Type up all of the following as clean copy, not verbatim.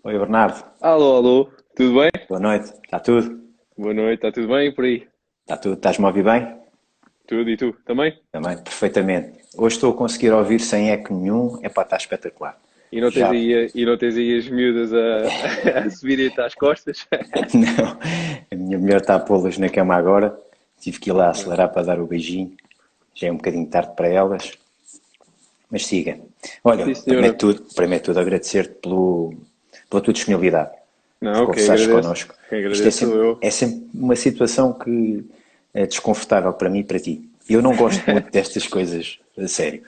Oi, Bernardo. Alô, alô, tudo bem? Boa noite. Está tudo? Boa noite, está tudo bem por aí? Está tudo? Estás-me a ouvir bem? Tudo e tu também? Também, perfeitamente. Hoje estou a conseguir ouvir sem eco nenhum. Epá, está espetacular. E não tens Já, aí, e não tens aí as miúdas a subirem-te às costas? não, a minha mulher está a pô-las na cama agora. Tive que ir lá acelerar para dar o beijinho. Já é um bocadinho tarde para elas. Mas siga. Olha, Sim, senhora. primeiro de tudo agradecer-te pela tua disponibilidade, por Não, quem conversares agradece? connosco. Quem Isto é agradece sou sempre, eu. é sempre uma situação que é desconfortável para mim e para ti. Eu não gosto muito destas coisas, a sério.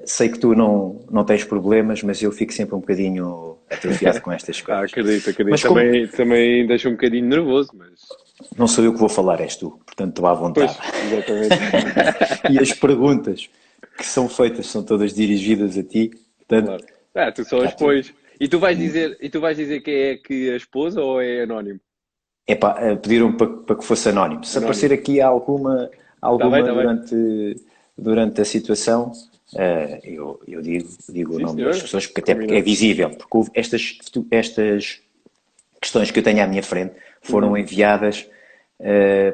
Sei que tu não tens problemas, mas eu fico sempre um bocadinho atrofiado com estas Ah, coisas. acredito, acredito. Mas como Também deixa um bocadinho nervoso, mas... não sou eu que vou falar, és tu, portanto estou à vontade. Pois, exatamente. E as perguntas que são feitas são todas dirigidas a ti, portanto, Claro. Ah, tu só cá tu. expões. E tu vais dizer quem é que a esposa ou é anónimo? Epá, pediram para que fosse anónimo. Se Anónimo. aparecer aqui alguma, Está bem, alguma está bem. durante a situação, eu digo o Sim, nome das senhor. pessoas, porque até porque é Combinado. visível, porque estas questões que eu tenho à minha frente foram Uhum. enviadas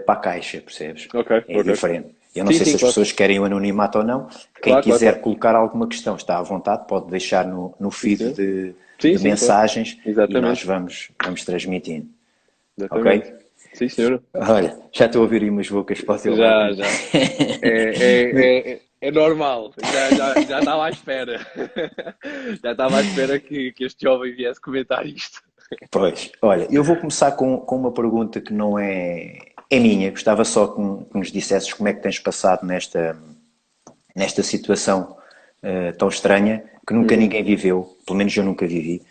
para a caixa, percebes? Ok, É ok. diferente. Eu não Sim, sei sim, se as claro. pessoas querem o anonimato ou não. Quem Claro, claro, quiser claro. colocar alguma questão está à vontade, pode deixar no Sim, feed senhor. Sim, de sim, claro. mensagens e nós Exatamente. vamos transmitindo. Ok? Exatamente. Sim, senhor. Olha, já estou a ouvir aí umas bocas para o teu lado. Já, já. É normal. Já estava à espera. Já estava à espera que este jovem viesse comentar isto. Pois, olha, eu vou começar com uma pergunta que não é minha. Gostava só que nos dissesses como é que tens passado nesta situação tão estranha que nunca Uhum. ninguém viveu, pelo menos eu nunca vivi.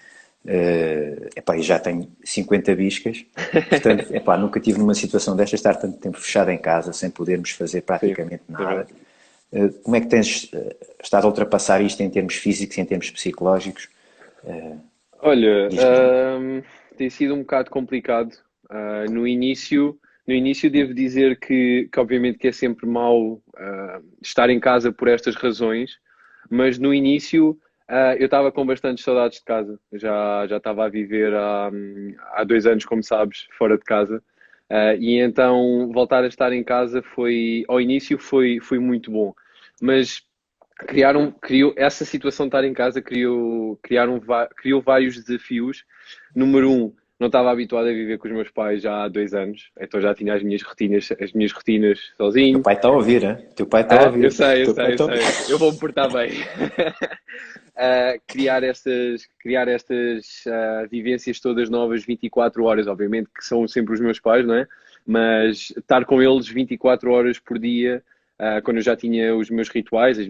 Epá, e já tenho 50 biscas, portanto, epá, nunca tive numa situação destas, estar tanto tempo fechado em casa, sem podermos fazer Sim, praticamente é nada. verdade. Como é que tens estado a ultrapassar isto em termos físicos, em termos psicológicos? Olha, Diz-me lá. tem sido um bocado complicado. No início devo dizer que obviamente que é sempre mau, estar em casa por estas razões, mas no início, eu estava com bastantes saudades de casa. Já estava a viver há 2 anos, como sabes, fora de casa. E então voltar a estar em casa ao início foi muito bom. Mas essa situação de estar em casa criou vários desafios. Número um, não estava habituado a viver com os meus pais já há 2 anos, então já tinha as minhas rotinas O teu sozinho. pai está a ouvir, hein? O teu pai está a Ah, eu ouvir. O sei, eu teu pai sei, eu está a ouvir. sei. Eu vou me portar bem. Criar estas vivências todas novas 24 horas, obviamente que são sempre os meus pais, não é? Mas estar com eles 24 horas por dia, quando eu já tinha os meus rituais, as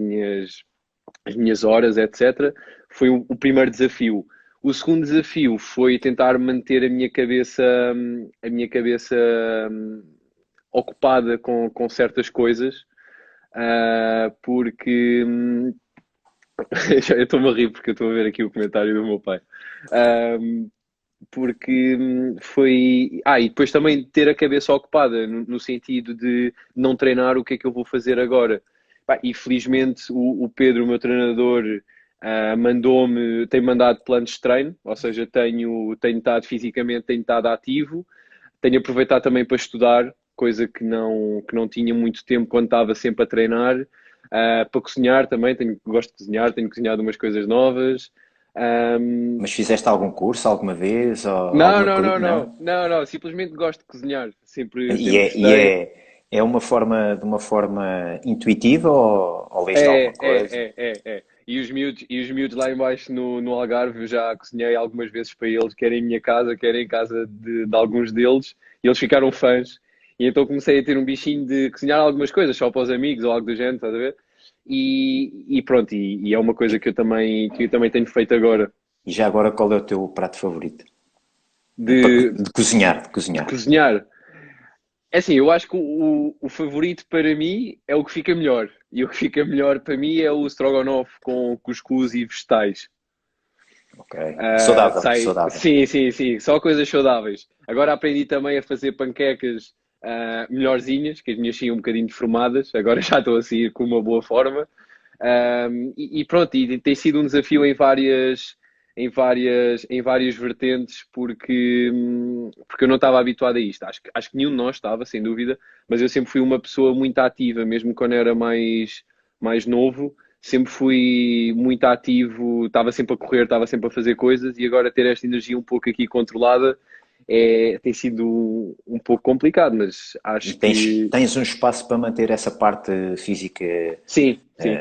minhas horas, etc., foi o primeiro desafio. O segundo desafio foi tentar manter a minha cabeça ocupada com certas coisas, porque eu estou-me a rir porque eu estou a ver aqui o comentário do meu pai. Um, Porque foi. E depois também ter a cabeça ocupada, no sentido de não treinar o que é que eu vou fazer agora. Pá, e felizmente o Pedro, o meu treinador, tem mandado planos de treino, ou seja, tenho estado fisicamente, tenho estado ativo, tenho aproveitado também para estudar, coisa que não tinha muito tempo quando estava sempre a treinar. Para cozinhar também, gosto de cozinhar, tenho cozinhado umas coisas novas. Um, Mas fizeste algum curso alguma vez? Ou não, alguma não, coisa? não, Não? não, não, não, simplesmente gosto de cozinhar. Sempre, E sempre é, e gostei. é de uma forma intuitiva ou leste alguma É, coisa? é, é, é, é. E os miúdos lá embaixo no Algarve, eu já cozinhei algumas vezes para eles, quer em minha casa, quer em casa de alguns deles, e eles ficaram fãs. E então comecei a ter um bichinho de cozinhar algumas coisas, só para os amigos ou algo do género, estás a ver? E pronto, e é uma coisa que eu também tenho feito agora, E já agora qual é o teu prato favorito? de, De cozinhar, de de cozinhar. cozinhar. É assim, eu acho que o favorito para mim é o que fica melhor. E o que fica melhor para mim é o strogonoff com cuscuz e vegetais. Ok. Saudável, Sai, saudável. sim, sim, sim, só coisas saudáveis. Agora aprendi também a fazer panquecas melhorzinhas, que as minhas saíam um bocadinho deformadas, agora já estou a sair com uma boa forma. E pronto, e tem sido um desafio em várias vertentes porque eu não estava habituado a isto. Acho que nenhum de nós estava, sem dúvida, mas eu sempre fui uma pessoa muito ativa, mesmo quando era mais novo, sempre fui muito ativo, estava sempre a correr, estava sempre a fazer coisas e agora ter esta energia um pouco aqui controlada tem sido um pouco complicado, mas E acho tens, que tens um espaço para manter essa parte física. sim, sim.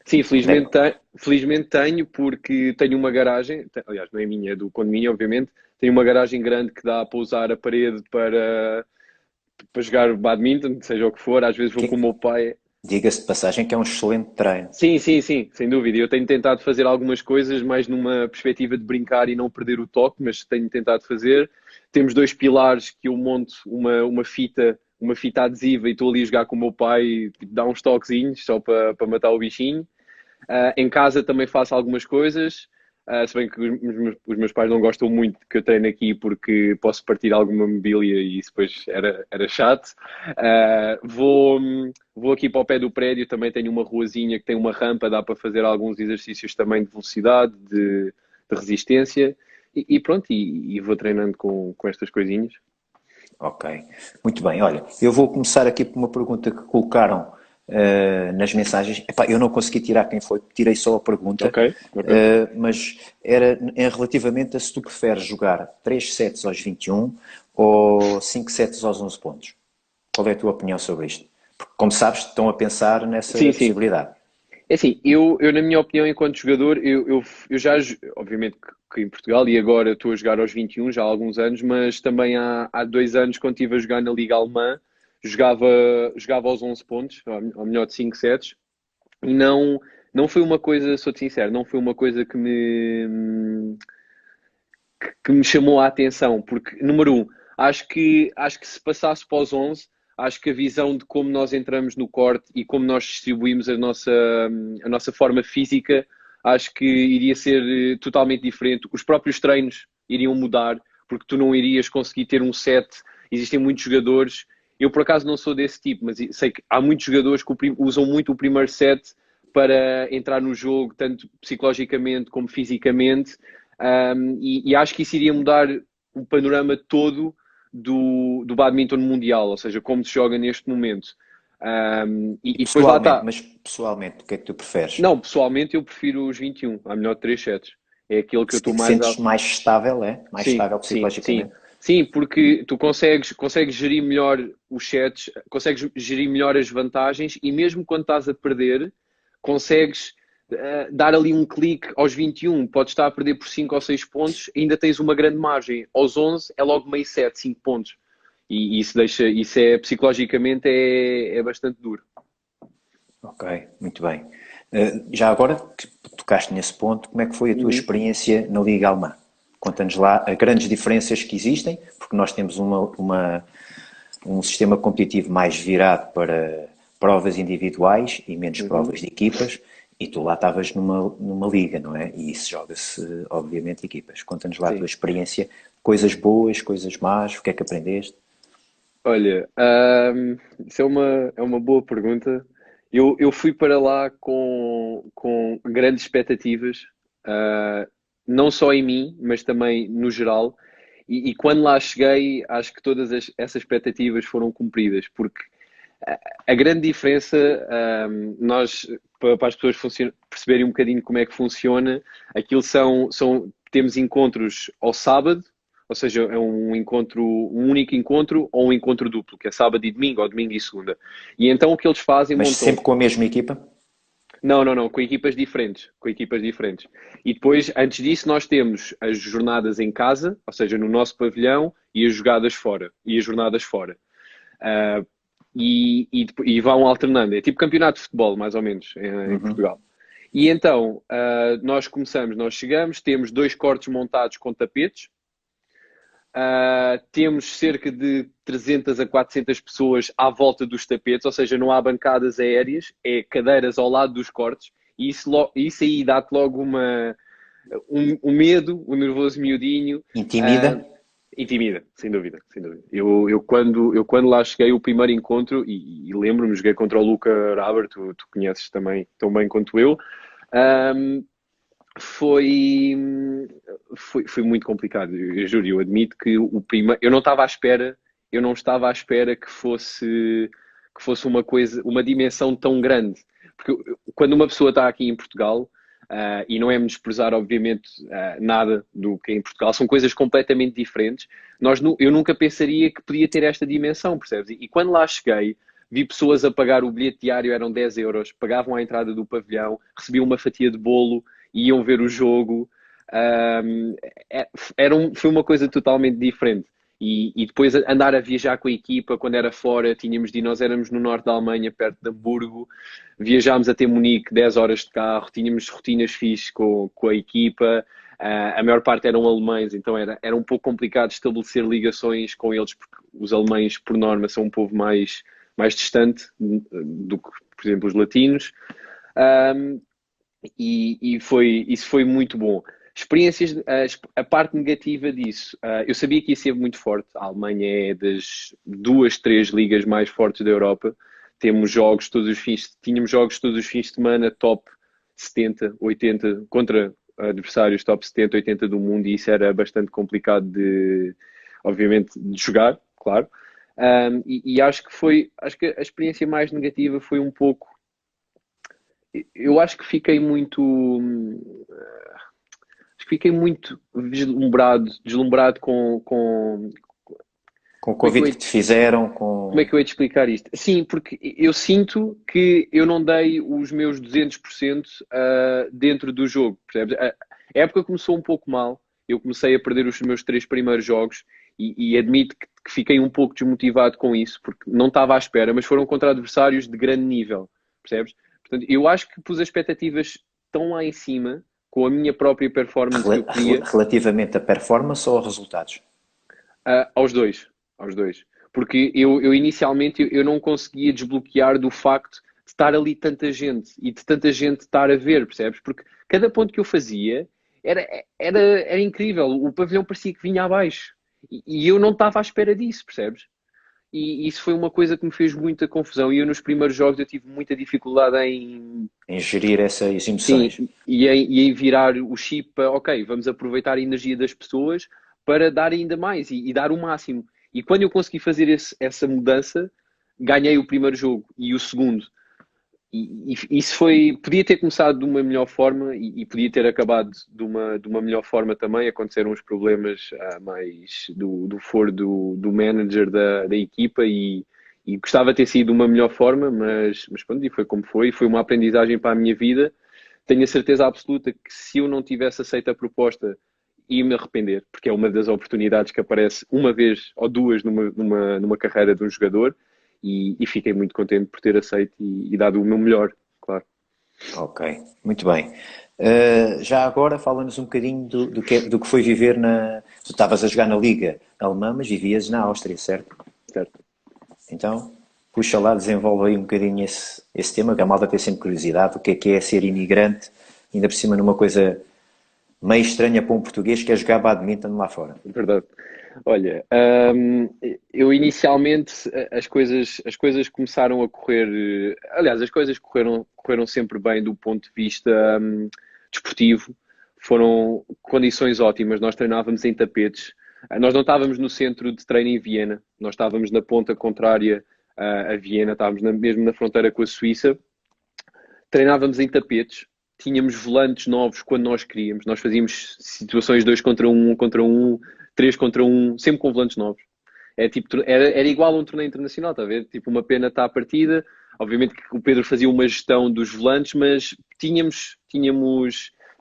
Sim, Deve- felizmente tenho, porque tenho uma garagem, aliás, não é minha, é do condomínio, obviamente, tenho uma garagem grande que dá para usar a parede para jogar badminton, seja o que for, às vezes vou com o que- meu pai. Diga-se de passagem que é um excelente treino. Sim, sim, sim, sem dúvida. Eu tenho tentado fazer algumas coisas mais numa perspectiva de brincar e não perder o toque, mas tenho tentado fazer. Temos dois pilares que eu monto uma fita adesiva e estou ali a jogar com o meu pai, tipo, dá uns toquezinhos só para matar o bichinho. Em casa também faço algumas coisas, se bem que os meus pais não gostam muito que eu treine aqui porque posso partir alguma mobília e isso depois era chato. Vou aqui para o pé do prédio, também tenho uma ruazinha que tem uma rampa, dá para fazer alguns exercícios também de velocidade, de resistência e pronto, e vou treinando com estas coisinhas. Ok, muito bem. Olha, eu vou começar aqui por uma pergunta que colocaram nas mensagens. Epá, eu não consegui tirar quem foi, tirei só a pergunta, Ok, ok. mas era em relativamente a se tu preferes jogar 3 sets aos 21 ou 5 sets aos 11 pontos. Qual é a tua opinião sobre isto? Porque, como sabes, estão a pensar Sim, nessa sim. possibilidade. É assim, eu na minha opinião, enquanto jogador, eu já, obviamente que em Portugal e agora estou a jogar aos 21 já há alguns anos, mas também há 2 anos, quando estive a jogar na Liga Alemã, jogava, jogava aos 11 pontos, ao melhor de 5 sets, e não foi uma coisa, sou-te sincero, não foi uma coisa que me chamou a atenção, porque, número um, acho que se passasse para os 11, acho que a visão de como nós entramos no corte e como nós distribuímos a nossa forma física, acho que iria ser totalmente diferente. Os próprios treinos iriam mudar, porque tu não irias conseguir ter um set. Existem muitos jogadores, eu por acaso não sou desse tipo, mas sei que há muitos jogadores que usam muito o primeiro set para entrar no jogo, tanto psicologicamente como fisicamente, e acho que isso iria mudar o panorama todo do badminton mundial, ou seja, como se joga neste momento. E depois lá está. Mas pessoalmente, o que é que tu preferes? Não, pessoalmente eu prefiro os 21, a melhor de 3 sets. É aquele que eu estou mais a. Sentes mais estável, é? Mais Sim, estável sim, sim. psicologicamente? Sim, porque tu consegues gerir melhor os sets, consegues gerir melhor as vantagens e mesmo quando estás a perder, consegues dar ali um clique aos 21. Podes estar a perder por 5 ou 6 pontos, ainda tens uma grande margem. Aos 11 é logo meio set, 5 pontos. E isso é psicologicamente é bastante duro. Ok, muito bem. Já agora que tocaste nesse ponto, como é que foi a tua Uhum. experiência na Liga Alemã? Conta-nos lá as grandes diferenças que existem, porque nós temos um sistema competitivo mais virado para provas individuais e menos Uhum. provas de equipas, e tu lá estavas numa liga, não é? E isso joga-se, obviamente, equipas. Conta-nos lá a tua Sim. experiência, coisas boas, coisas más, o que é que aprendeste? Olha, isso é uma boa pergunta. Eu fui para lá com grandes expectativas, ah, não só em mim, mas também no geral. E quando lá cheguei, acho que todas essas expectativas foram cumpridas, porque a grande diferença, nós, para as pessoas perceberem um bocadinho como é que funciona, aquilo temos encontros ao sábado, ou seja, é um único encontro ou um encontro duplo, que é sábado e domingo, ou domingo e segunda. E então o que eles fazem, Mas montam. sempre com a mesma equipa? Não, não, não, com equipas diferentes, com equipas diferentes. E depois, antes disso, nós temos as jornadas em casa, ou seja, no nosso pavilhão, e as jogadas fora, e as jornadas fora. Uh, e vão alternando. É tipo campeonato de futebol, mais ou menos, em Uhum. Portugal. E então, nós chegamos, temos dois cortes montados com tapetes, temos cerca de 300 a 400 pessoas à volta dos tapetes, ou seja, não há bancadas aéreas, é cadeiras ao lado dos cortes, e isso aí dá-te logo um medo, um nervoso miudinho. Intimida? Uh, Intimida, sem dúvida, sem dúvida. Eu quando lá cheguei, o primeiro encontro, e lembro-me, joguei contra o Luca Raber, tu conheces também tão bem quanto eu. Um, Foi, foi muito complicado. Eu juro, eu admito que o primeiro, eu não estava à espera, eu não estava à espera que fosse uma coisa, uma dimensão tão grande. Porque quando uma pessoa está aqui em Portugal, e não é menosprezar, obviamente, nada do que é em Portugal, são coisas completamente diferentes. Eu nunca pensaria que podia ter esta dimensão, percebes? E quando lá cheguei, vi pessoas a pagar o bilhete diário, eram 10 euros, pagavam à entrada do pavilhão, recebiam uma fatia de bolo, iam ver o jogo. Um, foi uma coisa totalmente diferente. E depois andar a viajar com a equipa, quando era fora, tínhamos de ir, nós éramos no norte da Alemanha, perto de Hamburgo, viajámos até Munique, 10 horas de carro, tínhamos rotinas fixes com a equipa, a maior parte eram alemães, então era um pouco complicado estabelecer ligações com eles, porque os alemães, por norma, são um povo mais distante do que, por exemplo, os latinos. Um, isso foi muito bom. Experiências, a parte negativa disso, eu sabia que ia ser muito forte. A Alemanha é das duas, três ligas mais fortes da Europa. Tínhamos jogos todos os fins de semana, top 70, 80, contra adversários top 70, 80 do mundo, e isso era bastante complicado obviamente, de jogar, claro. E acho que a experiência mais negativa foi um pouco, eu acho que fiquei muito deslumbrado Com o como é que eu convite ia, que te fizeram, como é com... que eu ia te explicar isto? Sim, porque eu sinto que eu não dei os meus 200% dentro do jogo, percebes? A época começou um pouco mal, eu comecei a perder os meus três primeiros jogos e admito que fiquei um pouco desmotivado com isso, porque não estava à espera, mas foram contra adversários de grande nível, percebes? Portanto, eu acho que pus as expectativas tão lá em cima, com a minha própria performance que eu queria, relativamente a performance ou a resultados? aos dois, aos dois. Porque eu inicialmente eu não conseguia desbloquear do facto de estar ali tanta gente e de tanta gente estar a ver, percebes? Porque cada ponto que eu fazia era incrível. O pavilhão parecia que vinha abaixo. E eu não estava à espera disso, percebes? E isso foi uma coisa que me fez muita confusão. E eu nos primeiros jogos eu tive muita dificuldade em, Em gerir essas sim, emoções. e em virar o chip para, ok, vamos aproveitar a energia das pessoas para dar ainda mais e dar o máximo. E quando eu consegui fazer essa mudança, ganhei o primeiro jogo e o segundo. E isso foi, podia ter começado de uma melhor forma e podia ter acabado de uma melhor forma também. Aconteceram uns problemas mais do foro do manager da equipa e gostava de ter sido de uma melhor forma, mas pronto, e foi como foi. Foi uma aprendizagem para a minha vida. Tenho a certeza absoluta que se eu não tivesse aceito a proposta, ia me arrepender, porque é uma das oportunidades que aparece uma vez ou duas numa carreira de um jogador e fiquei muito contente por ter aceito e dado o meu melhor, claro. Ok, muito bem. Já agora fala-nos um bocadinho do que foi viver na. Tu estavas a jogar na Liga Alemã, mas vivias na Áustria, certo? Certo. Então, puxa lá, desenvolve aí um bocadinho esse tema, que a malta tem sempre curiosidade, o que é ser imigrante, ainda por cima numa coisa meio estranha para um português que é jogar badminton lá fora. Verdade. Olha, eu inicialmente as coisas começaram a correr. Aliás, as coisas correram sempre bem do ponto de vista desportivo. Foram condições ótimas. Nós treinávamos em tapetes. Nós não estávamos no centro de treino em Viena. Nós estávamos na ponta contrária a Viena. Estávamos mesmo na fronteira com a Suíça. Treinávamos em tapetes. Tínhamos volantes novos quando nós queríamos. Nós fazíamos situações 2 contra um, 3 contra um, sempre com volantes novos. Era igual a um torneio internacional, está a ver? Tipo, uma pena está à partida. Obviamente que o Pedro fazia uma gestão dos volantes, mas tínhamos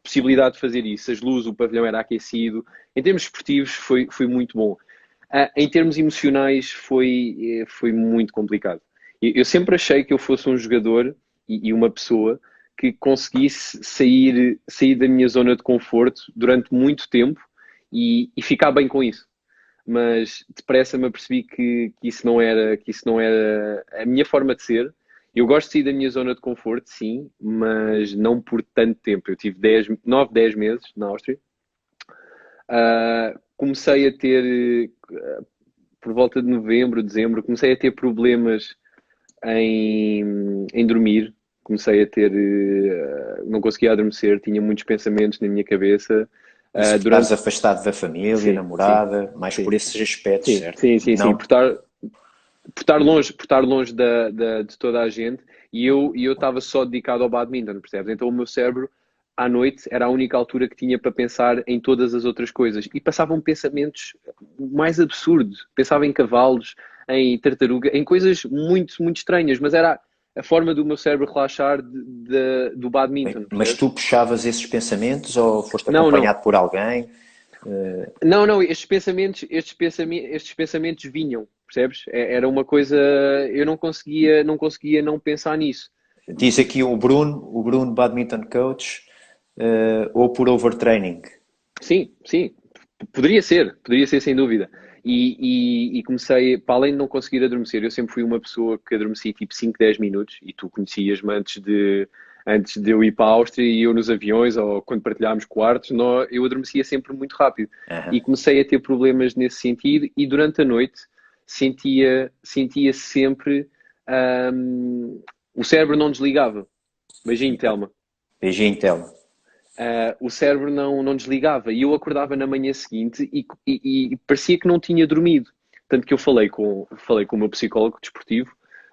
possibilidade de fazer isso. As luzes, o pavilhão era aquecido. Em termos esportivos, foi muito bom. Em termos emocionais, foi muito complicado. Eu sempre achei que eu fosse um jogador e uma pessoa que conseguisse sair da minha zona de conforto durante muito tempo e ficar bem com isso. Mas depressa me apercebi que isso não era a minha forma de ser. Eu gosto de sair da minha zona de conforto, sim, mas não por tanto tempo. Eu tive 9, 10 meses na Áustria. Comecei a ter, por volta de novembro, dezembro, comecei a ter problemas em dormir, comecei a ter, não conseguia adormecer, tinha muitos pensamentos na minha cabeça. Isso por estares Durante, afastado da família, sim, sim, namorada, mais por sim, esses aspectos, sim, certo? sim, sim, sim, Não. por estar longe de toda a gente e eu estava só dedicado ao badminton, percebes? Então o meu cérebro à noite era a única altura que tinha para pensar em todas as outras coisas e passavam pensamentos mais absurdos. Pensava em cavalos, em tartaruga, em coisas muito, muito estranhas, mas era a forma do meu cérebro relaxar do badminton, Mas percebes? tu puxavas esses pensamentos ou foste Não, não. acompanhado por alguém? Não, não, estes pensamentos vinham, percebes? Era uma coisa, eu não conseguia não pensar nisso. Diz aqui o Bruno Badminton Coach, ou por overtraining. Sim, sim, poderia ser sem dúvida. E comecei, para além de não conseguir adormecer, eu sempre fui uma pessoa que adormeci tipo 5 10 minutos, e tu conhecias-me antes de eu ir para a Áustria e eu nos aviões ou quando partilhámos quartos, eu adormecia sempre muito rápido. E Aham. comecei a ter problemas nesse sentido e durante a noite sentia sempre o cérebro não desligava. Beijinho, Telma. Beijinho, Telmo. O cérebro não desligava e eu acordava na manhã seguinte e parecia que não tinha dormido. Tanto que eu falei com o meu psicólogo desportivo.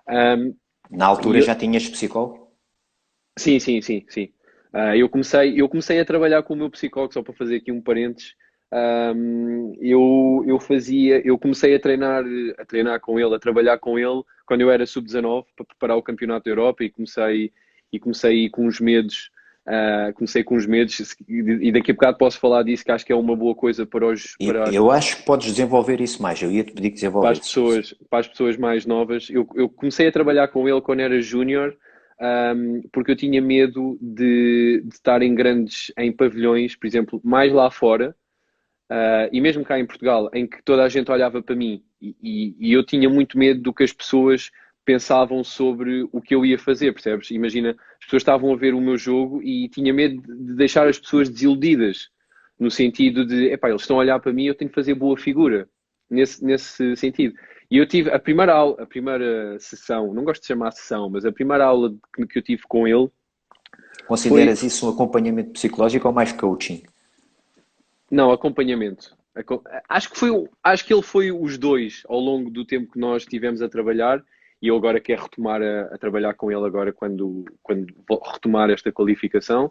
Um, Na e altura eu- já tinhas psicólogo? sim, sim, sim, sim. Eu comecei a trabalhar com o meu psicólogo, só para fazer aqui um parênteses. Eu comecei a treinar com ele, a trabalhar com ele quando eu era sub-19 para preparar o Campeonato da Europa e comecei com os medos. Comecei com os medos e daqui a bocado posso falar disso, que acho que é uma boa coisa Eu acho que podes desenvolver isso mais. Eu ia-te pedir que para as desenvolvesses isso. pessoas, para as pessoas mais novas. Eu comecei a trabalhar com ele quando era júnior, porque eu tinha medo de estar em pavilhões, por exemplo, mais lá fora, e mesmo cá em Portugal, em que toda a gente olhava para mim e eu tinha muito medo do que as pessoas pensavam sobre o que eu ia fazer, percebes? Imagina, as pessoas estavam a ver o meu jogo e tinha medo de deixar as pessoas desiludidas, no sentido de, epá, eles estão a olhar para mim, eu tenho que fazer boa figura, nesse sentido. E eu tive a primeira aula, a primeira sessão, não gosto de chamar sessão, mas a primeira aula que eu tive com ele foi. Consideras isso um acompanhamento psicológico ou mais coaching? Não, acompanhamento. Acho que ele foi os dois ao longo do tempo que nós tivemos a trabalhar e eu agora quero retomar a trabalhar com ele agora quando vou retomar esta qualificação.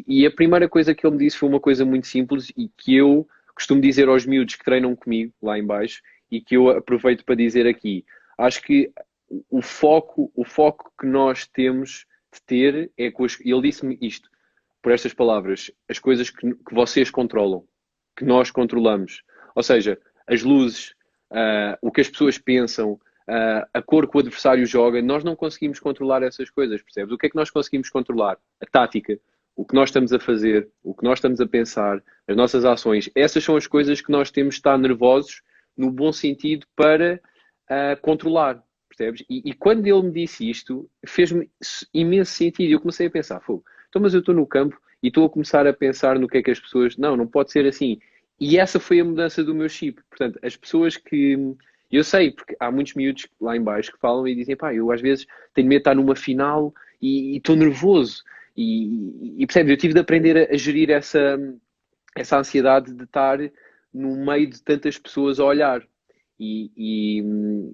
E a primeira coisa que ele me disse foi uma coisa muito simples e que eu costumo dizer aos miúdos que treinam comigo lá em baixo e que eu aproveito para dizer aqui. Acho que o foco que nós temos de ter é e ele disse-me isto por estas palavras, as coisas que vocês controlam, que nós controlamos. Ou seja, as luzes, o que as pessoas pensam, a cor que o adversário joga, nós não conseguimos controlar essas coisas, percebes? O que é que nós conseguimos controlar? A tática, o que nós estamos a fazer, o que nós estamos a pensar, as nossas ações. Essas são as coisas que nós temos de estar nervosos, no bom sentido, para controlar. Percebes? E quando ele me disse isto, fez-me imenso sentido. Eu comecei a pensar, fogo, então, mas eu estou no campo e estou a começar a pensar no que é que as pessoas. Não, não pode ser assim. E essa foi a mudança do meu chip. Portanto, as pessoas que. Eu sei, porque há muitos miúdos lá em baixo que falam e dizem, pá, eu às vezes tenho medo de estar numa final e estou nervoso. E percebes, eu tive de aprender a gerir essa ansiedade de estar no meio de tantas pessoas a olhar. E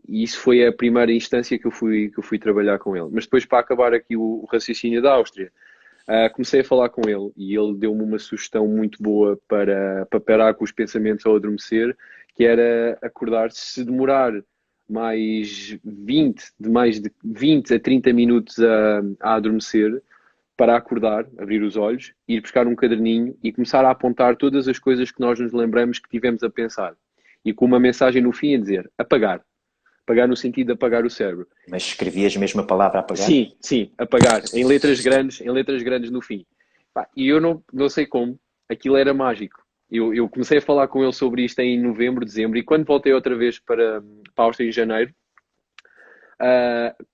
isso foi a primeira instância que eu fui trabalhar com ele. Mas depois, para acabar aqui o raciocínio da Áustria, comecei a falar com ele e ele deu-me uma sugestão muito boa para parar com os pensamentos ao adormecer, que era acordar se demorar mais de 20 a 30 minutos a adormecer, para acordar, abrir os olhos, ir buscar um caderninho e começar a apontar todas as coisas que nós nos lembramos que tivemos a pensar. E com uma mensagem no fim a dizer apagar. Apagar no sentido de apagar o cérebro. Mas escrevias mesmo a palavra apagar? Sim, sim, apagar, em letras grandes no fim. Pá, e eu não sei como, aquilo era mágico. Eu comecei a falar com ele sobre isto em novembro, dezembro, e quando voltei outra vez para a Áustria em janeiro,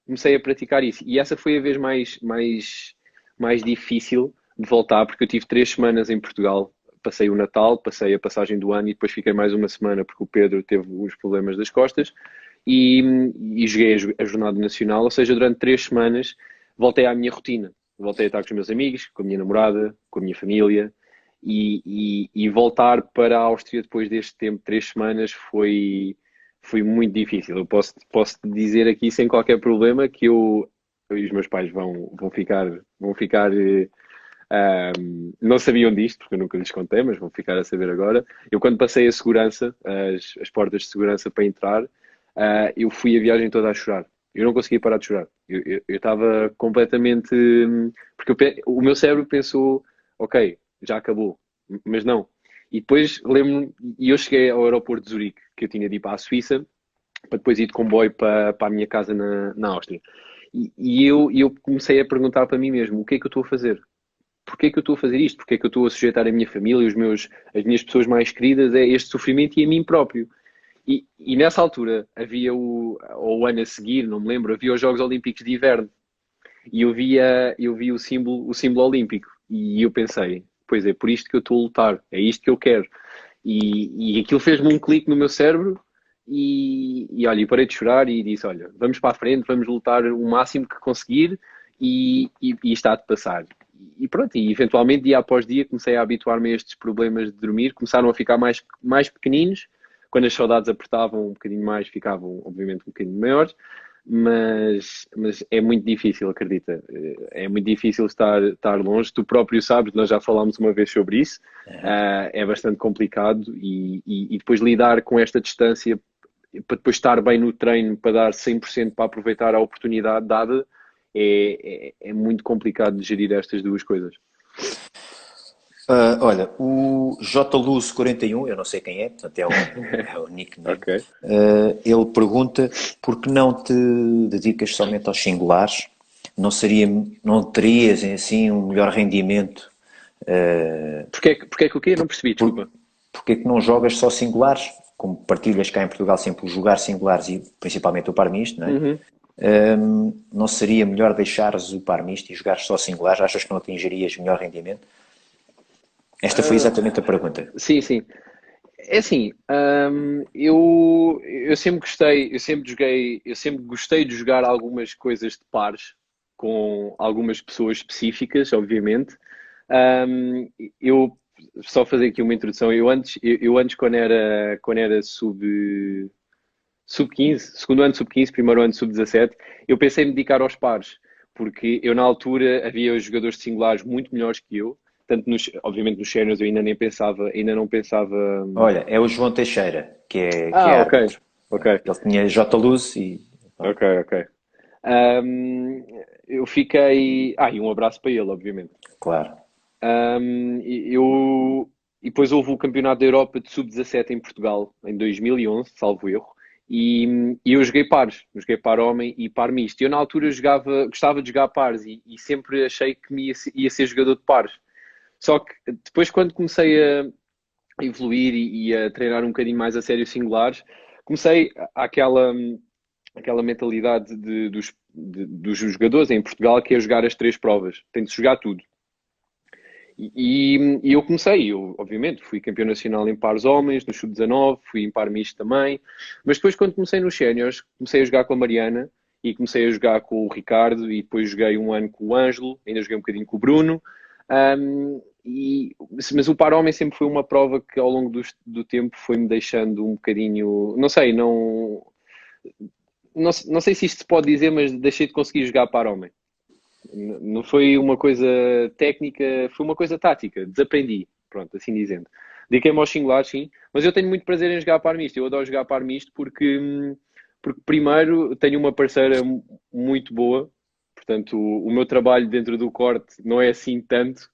comecei a praticar isso. E essa foi a vez mais difícil de voltar, porque eu tive 3 semanas em Portugal. Passei o Natal, passei a passagem do ano e depois fiquei mais uma semana porque o Pedro teve os problemas das costas e joguei a Jornada Nacional, ou seja, durante 3 semanas voltei à minha rotina. Voltei a estar com os meus amigos, com a minha namorada, com a minha família. E voltar para a Áustria depois deste tempo, 3 semanas, foi muito difícil. Eu posso dizer aqui sem qualquer problema que eu e os meus pais vão ficar não sabiam disto, porque eu nunca lhes contei, mas vão ficar a saber agora. Eu, quando passei a segurança, as portas de segurança para entrar, eu fui a viagem toda a chorar. Eu não conseguia parar de chorar. Eu estava completamente. Porque o meu cérebro pensou, ok, já acabou. Mas não. E depois lembro-me, e eu cheguei ao aeroporto de Zurique, que eu tinha de ir para a Suíça, para depois ir de comboio para a minha casa na Áustria. E eu comecei a perguntar para mim mesmo, o que é que eu estou a fazer? Porquê é que eu estou a fazer isto? Porquê é que eu estou a sujeitar a minha família, as minhas pessoas mais queridas a este sofrimento e a mim próprio? E nessa altura havia ou o ano a seguir, não me lembro, havia os Jogos Olímpicos de Inverno e eu vi o símbolo olímpico e eu pensei, pois é, por isto que eu estou a lutar, é isto que eu quero. E aquilo fez-me um clique no meu cérebro e olha, parei de chorar e disse, olha, vamos para a frente, vamos lutar o máximo que conseguir e está de passar. E pronto, e eventualmente dia após dia comecei a habituar-me a estes problemas de dormir, começaram a ficar mais pequeninos, quando as saudades apertavam um bocadinho mais, ficavam obviamente um bocadinho maiores, mas é muito difícil, acredita. É muito difícil estar longe. Tu próprio sabes, nós já falámos uma vez sobre isso. É bastante complicado e depois lidar com esta distância para depois estar bem no treino, para dar 100% para aproveitar a oportunidade dada, é muito complicado de gerir estas duas coisas. Olha, o JLuz41, eu não sei quem é, portanto é o nickname, Ok. ele pergunta por que não te dedicas somente aos singulares? Não terias assim um melhor rendimento? Porquê que o quê? Não percebi, Por, desculpa. Porque é que não jogas só singulares? Como partilhas cá em Portugal sempre o jogar singulares e principalmente o par misto, não é? Uhum. Não seria melhor deixares o par misto e jogares só singulares? Achas que não atingirias melhor rendimento? Esta foi exatamente a pergunta. Sim, sim. É assim, eu sempre gostei, eu sempre gostei de jogar algumas coisas de pares com algumas pessoas específicas, obviamente. Hum, eu só fazer aqui uma introdução. Eu antes quando era sub 15, segundo ano sub 15, primeiro ano sub 17, eu pensei em me dedicar aos pares, porque eu na altura havia jogadores de singulares muito melhores que eu, tanto obviamente nos séniores eu ainda não pensava. Olha, é o João Teixeira, que é Ah, ok, árbitro. ok, Ele tinha J Luz e pronto, ok, ok. Eu fiquei. E um abraço para ele, obviamente. claro. E depois houve o Campeonato da Europa de Sub-17 em Portugal, em 2011, salvo erro, e eu joguei pares, eu joguei par homem e par misto. Eu na altura gostava de jogar pares e sempre achei que ia ser jogador de pares. Só que depois, quando comecei a evoluir e a treinar um bocadinho mais a sério singulares, comecei aquela mentalidade dos jogadores em Portugal, que é jogar as 3 provas, tem de jogar tudo. E eu comecei, obviamente fui campeão nacional em pares homens, no sub-19, fui em par misto também, mas depois quando comecei nos séniores, comecei a jogar com a Mariana e comecei a jogar com o Ricardo e depois joguei um ano com o Ângelo, ainda joguei um bocadinho com o Bruno, mas o par homem sempre foi uma prova que ao longo do tempo foi-me deixando um bocadinho, não sei, não sei se isto se pode dizer, mas deixei de conseguir jogar par homem. Não foi uma coisa técnica, foi uma coisa tática. Desaprendi, pronto, assim dizendo. Dediquei-me aos singulares, sim, mas eu tenho muito prazer em jogar par misto. Eu adoro jogar par misto porque primeiro, tenho uma parceira muito boa, portanto, o meu trabalho dentro do corte não é assim tanto,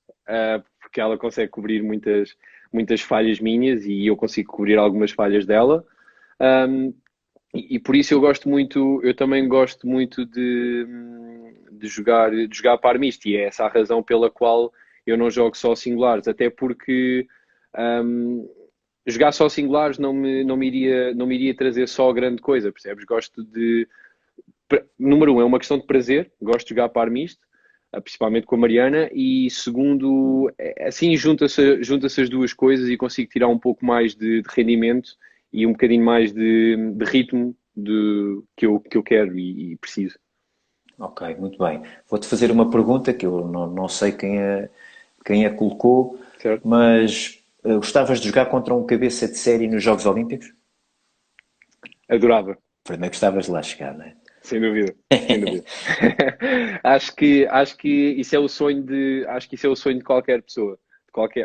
porque ela consegue cobrir muitas falhas minhas e eu consigo cobrir algumas falhas dela. Um, e por isso eu também gosto muito de jogar par misto, e é essa a razão pela qual eu não jogo só singulares, até porque hum, jogar só singulares não me iria trazer só grande coisa, percebes? Número um, é uma questão de prazer, gosto de jogar par misto, principalmente com a Mariana, e segundo, assim junta-se as duas coisas e consigo tirar um pouco mais de rendimento e um bocadinho mais de ritmo que eu quero e preciso. Ok, muito bem. Vou-te fazer uma pergunta que eu não sei quem a colocou, certo? mas gostavas de jogar contra um cabeça de série nos Jogos Olímpicos? Adorava. Primeiro gostavas de lá chegar, não é? Sem dúvida, sem dúvida. Acho que isso é o sonho acho que isso é o sonho de qualquer pessoa.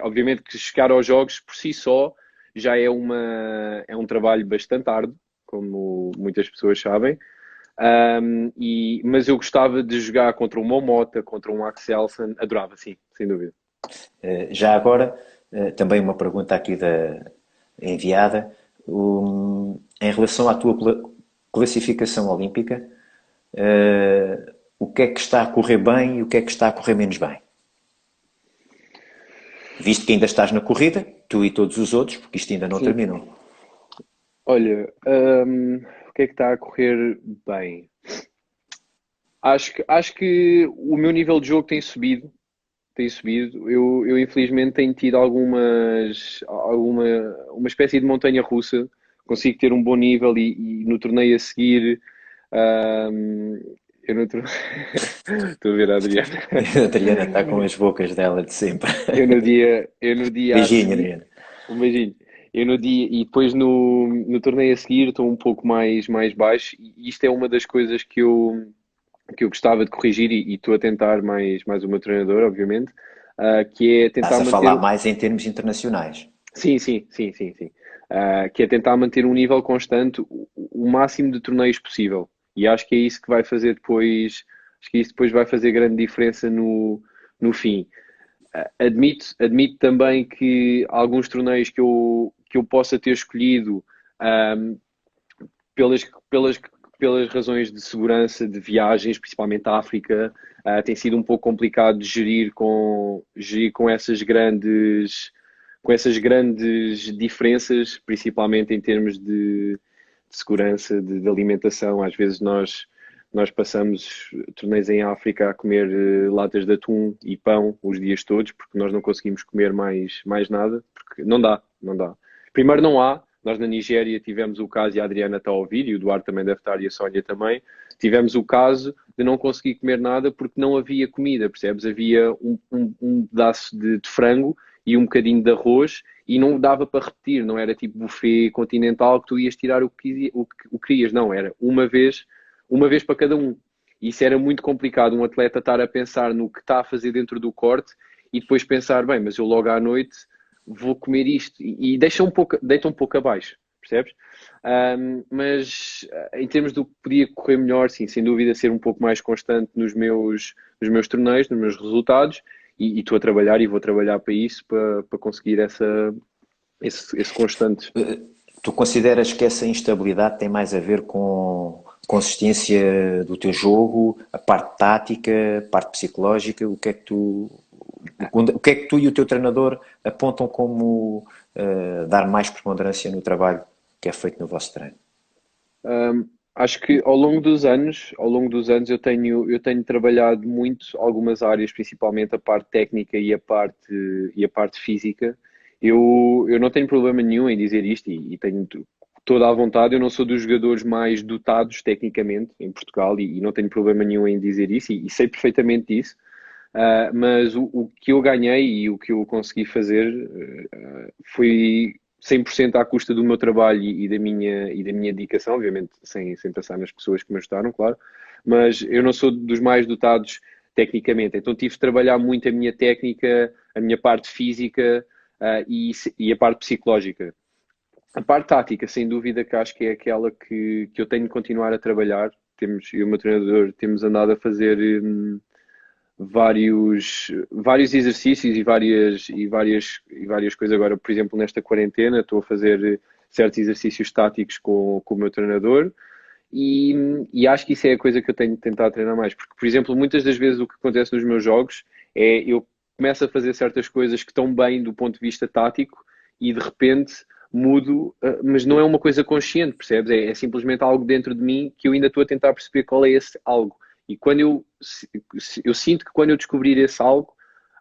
Obviamente que chegar aos jogos por si só já é um trabalho bastante árduo, como muitas pessoas sabem. Mas eu gostava de jogar contra um Momota, contra um Axelsen, adorava, sim, sem dúvida. Já agora, também uma pergunta aqui da enviada. Em relação à tua classificação olímpica, o que é que está a correr bem e o que é que está a correr menos bem? Visto que ainda estás na corrida, tu e todos os outros, porque isto ainda não Sim. terminou. Olha, o que é que está a correr bem? Acho que o meu nível de jogo tem subido. Tem subido. Eu infelizmente tenho tido uma espécie de montanha russa. Consigo ter um bom nível e no torneio a seguir, ahm, eu no tor- estou a ver a Adriana. A Adriana está com as bocas dela de sempre. Eu no dia a Beijinho, seguir, Adriana. um beijinho. Eu no dia, e depois no torneio a seguir estou um pouco mais baixo e isto é uma das coisas que eu gostava de corrigir e estou a tentar mais o meu treinador, obviamente, que é Estás tentar a manter. falar mais em termos internacionais. Sim, sim, sim, sim, sim. Que é tentar manter um nível constante, o máximo de torneios possível. E acho que é isso que vai fazer depois, acho que isso depois vai fazer grande diferença no fim. Admito também que alguns torneios que eu possa ter escolhido, ahm, pelas, pelas, pelas razões de segurança de viagens, principalmente à África, tem sido um pouco complicado de gerir com essas grandes diferenças, principalmente em termos de segurança, de alimentação. Às vezes nós passamos torneios em África a comer latas de atum e pão os dias todos, porque nós não conseguimos comer mais nada, porque não dá. Primeiro não há, nós na Nigéria tivemos o caso, e a Adriana está a ouvir, e o Duarte também deve estar, e a Sónia também, tivemos o caso de não conseguir comer nada porque não havia comida, percebes? Havia um pedaço de frango e um bocadinho de arroz e não dava para repetir, não era tipo buffet continental que tu ias tirar o que querias, não, era uma vez para cada um. Isso era muito complicado, um atleta estar a pensar no que está a fazer dentro do corte e depois pensar, bem, mas eu logo à noite vou comer isto e deita um pouco abaixo, percebes? Mas em termos do que podia correr melhor, sim, sem dúvida ser um pouco mais constante nos meus torneios, nos meus resultados e estou a trabalhar e vou trabalhar para isso, para conseguir esse constante. Tu consideras que essa instabilidade tem mais a ver com consistência do teu jogo, a parte tática, a parte psicológica? O que é que tu e o teu treinador apontam como dar mais preponderância no trabalho que é feito no vosso treino? Acho que ao longo dos anos eu tenho trabalhado muito algumas áreas, principalmente a parte técnica e a parte física. Eu não tenho problema nenhum em dizer isto e tenho toda a vontade. Eu não sou dos jogadores mais dotados tecnicamente em Portugal e não tenho problema nenhum em dizer isso e sei perfeitamente disso. Mas o que eu ganhei e o que eu consegui fazer foi 100% à custa do meu trabalho e da minha dedicação, obviamente sem pensar nas pessoas que me ajudaram, claro, mas eu não sou dos mais dotados tecnicamente, então tive de trabalhar muito a minha técnica, a minha parte física e a parte psicológica. A parte tática, sem dúvida, que acho que é aquela que eu tenho de continuar a trabalhar. Eu e o meu treinador temos andado a fazer vários exercícios e várias coisas. Agora, por exemplo, nesta quarentena, estou a fazer certos exercícios táticos com o meu treinador e, e acho que isso é a coisa que eu tenho de tentar treinar mais. Porque, por exemplo, muitas das vezes o que acontece nos meus jogos é eu começo a fazer certas coisas que estão bem do ponto de vista tático e de repente mudo, mas não é uma coisa consciente, percebes? É simplesmente algo dentro de mim que eu ainda estou a tentar perceber qual é esse algo. E quando eu sinto que quando eu descobrir esse algo,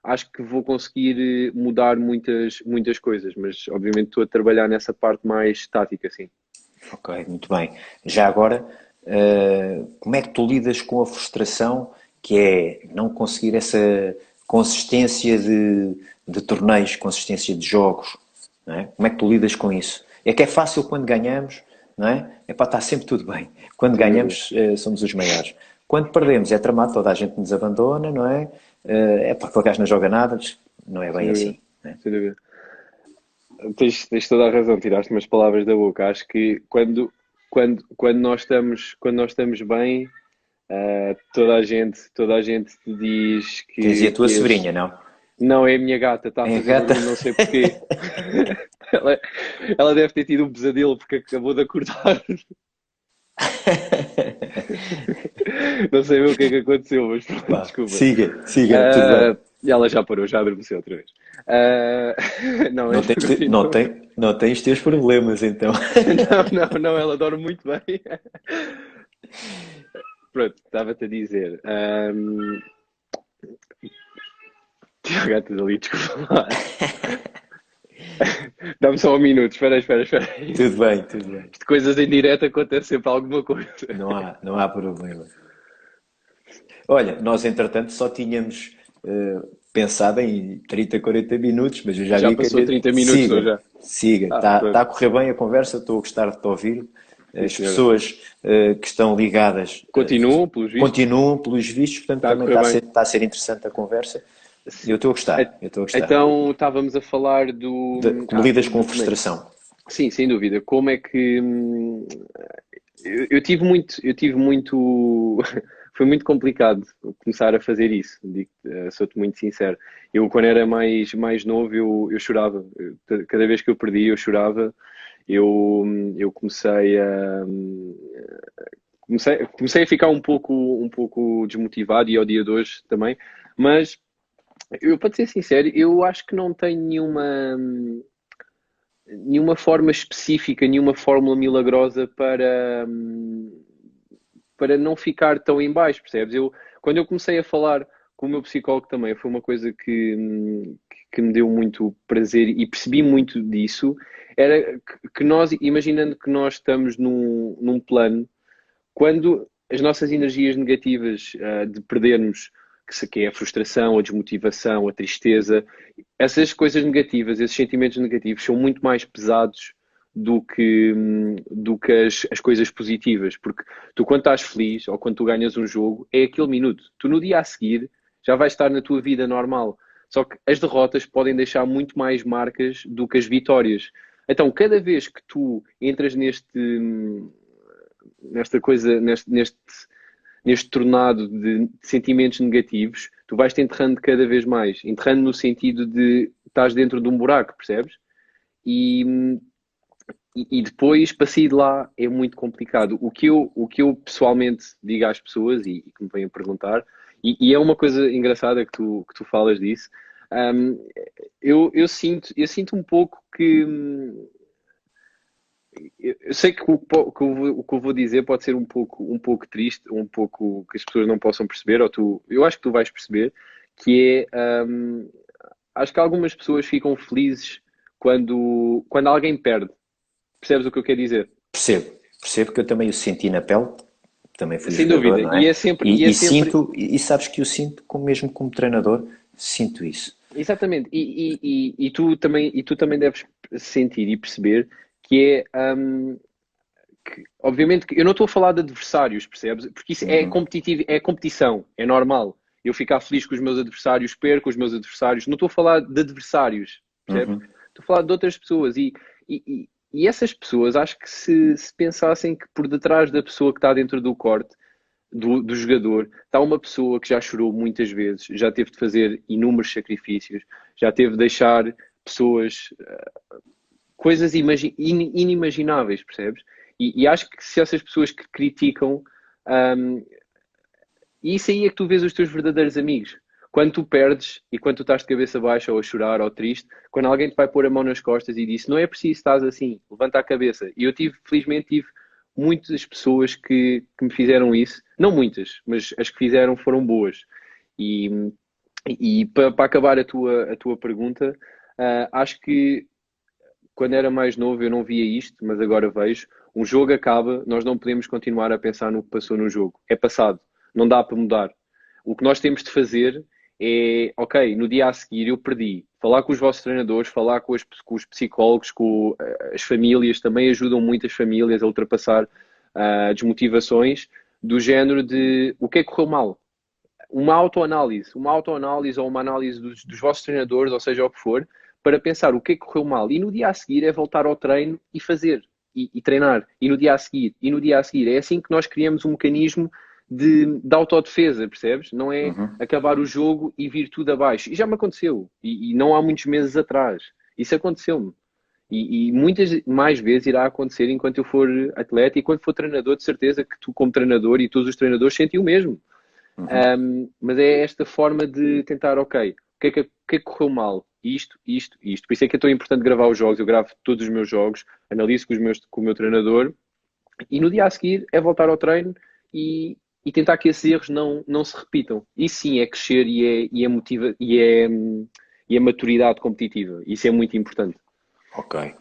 acho que vou conseguir mudar muitas coisas, mas obviamente estou a trabalhar nessa parte mais tática, sim. Ok, muito bem. Já agora, como é que tu lidas com a frustração que é não conseguir essa consistência de torneios, consistência de jogos, não é? Como é que tu lidas com isso? É que é fácil quando ganhamos, não é? É para estar sempre tudo bem. Quando Sem dúvida. ganhamos, somos os maiores. Quando perdemos, é tramado, toda a gente nos abandona, não é? É para aquele gajo não joga nada, não é Sem bem dúvida. assim. Não é? Sem dúvida. Tens toda a razão, tiraste umas palavras da boca. Acho que quando nós estamos bem, toda a gente te diz Tens aí a tua que és. sobrinha, não? Não, é a minha gata, está a É a fazer gata? barulho, não sei porquê. Ela, ela deve ter tido um pesadelo porque acabou de acordar. Não sei bem o que é que aconteceu, mas pronto, Vá, desculpa. siga, siga, tudo bem. E ela já parou, já adormeceu outra vez. Ah, não, Não mas tens, não continua. tem, não tens teus problemas, então. Não, ela dorme muito bem. Pronto, estava-te a dizer. Tinha a gata ali, desculpa lá. Dá-me só um minuto, espera aí. Tudo bem, tudo bem. Isto, coisas em direto acontece sempre alguma coisa. Não há problema. Olha, nós entretanto só tínhamos pensado em 30, 40 minutos, mas eu já Já vi que a passou gente. 30 minutos, não Siga, já? siga. Ah, Está pronto. a correr bem a conversa, estou a gostar de te ouvir. Sim, As senhora. pessoas que estão ligadas Continuam, pelos vistos. continuam pelos vistos, portanto Está a também correr bem. está a ser interessante a conversa. E eu estou a E- gostar, eu estou a gostar. Então, estávamos a falar do. Como lidas com Do torneio. frustração? Sim, sem dúvida. Como é que. Eu tive muito. Eu tive muito. Foi muito complicado começar a fazer isso. Sou-te muito sincero. Eu, quando era mais novo, eu chorava. Cada vez que eu perdia, eu chorava. Eu comecei a ficar um pouco desmotivado e ao dia de hoje também. Mas, para te ser sincero, eu acho que não tenho nenhuma forma específica, nenhuma fórmula milagrosa para não ficar tão em baixo, percebes? Quando eu comecei a falar com o meu psicólogo também, foi uma coisa que me deu muito prazer e percebi muito disso, era que nós, imaginando que nós estamos num plano, quando as nossas energias negativas de perdermos, que é a frustração, a desmotivação, a tristeza, essas coisas negativas, esses sentimentos negativos são muito mais pesados do que as coisas positivas, porque tu quando estás feliz ou quando tu ganhas um jogo, é aquele minuto. Tu no dia a seguir já vais estar na tua vida normal. Só que as derrotas podem deixar muito mais marcas do que as vitórias. Então, cada vez que tu entras nesta coisa, neste tornado de sentimentos negativos, tu vais te enterrando cada vez mais. Enterrando no sentido de estás dentro de um buraco, percebes? E, e depois, para sair de lá, é muito complicado. O que eu pessoalmente digo às pessoas, e que me vêm perguntar, e é uma coisa engraçada que tu falas disso, um, eu sinto um pouco que eu sei que o que eu vou dizer pode ser um pouco triste, um pouco que as pessoas não possam perceber, eu acho que tu vais perceber, que é, acho que algumas pessoas ficam felizes quando alguém perde. Percebes o que eu quero dizer? Percebo que eu também o senti na pele, também fui Sem jogador, dúvida. não E é? é sempre, e é sempre, E sabes que eu sinto, mesmo como treinador, sinto isso. exatamente. E tu também deves sentir e perceber que é, obviamente que eu não estou a falar de adversários, percebes? Porque isso é Uhum, competitivo, é competição, é normal. Eu ficar feliz com os meus adversários, perco os meus adversários. Não estou a falar de adversários, percebes? uhum. Estou a falar de outras pessoas. E essas pessoas, acho que se pensassem que por detrás da pessoa que está dentro do corte, do jogador, está uma pessoa que já chorou muitas vezes, já teve de fazer inúmeros sacrifícios, já teve de deixar pessoas, coisas inimagináveis, percebes? E acho que se essas pessoas que criticam, um, e isso aí é que tu vês os teus verdadeiros amigos. Quando tu perdes e quando tu estás de cabeça baixa ou a chorar ou triste, quando alguém te vai pôr a mão nas costas e diz não é preciso estás assim, levanta a cabeça. E eu felizmente tive muitas pessoas que me fizeram isso. Não muitas, mas as que fizeram foram boas. E, e para acabar a tua pergunta, acho que quando era mais novo eu não via isto, mas agora vejo. Um jogo acaba, nós não podemos continuar a pensar no que passou no jogo. É passado, não dá para mudar. O que nós temos de fazer é, ok, no dia a seguir eu perdi. Falar com os vossos treinadores, falar com os psicólogos, com as famílias, também ajudam muito as famílias a ultrapassar desmotivações do género de o que é que correu mal. Uma autoanálise ou uma análise dos vossos treinadores, ou seja, o que for, para pensar o que é que correu mal. E no dia a seguir é voltar ao treino e fazer, e treinar. E no dia a seguir, e no dia a seguir. É assim que nós criamos um mecanismo de autodefesa, percebes? Não é Uhum. acabar o jogo e vir tudo abaixo. E já me aconteceu. E não há muitos meses atrás. Isso aconteceu-me. E muitas mais vezes irá acontecer enquanto eu for atleta e quando for treinador, de certeza que tu, como treinador, e todos os treinadores sentem o mesmo. Uhum. Mas é esta forma de tentar, ok, o que é que correu mal? Isto, isto, isto. Por isso é que é tão importante gravar os jogos. Eu gravo todos os meus jogos, analiso com o meu treinador e no dia a seguir é voltar ao treino e tentar que esses erros não se repitam. Isso sim é crescer e é maturidade competitiva. Isso é muito importante. Ok,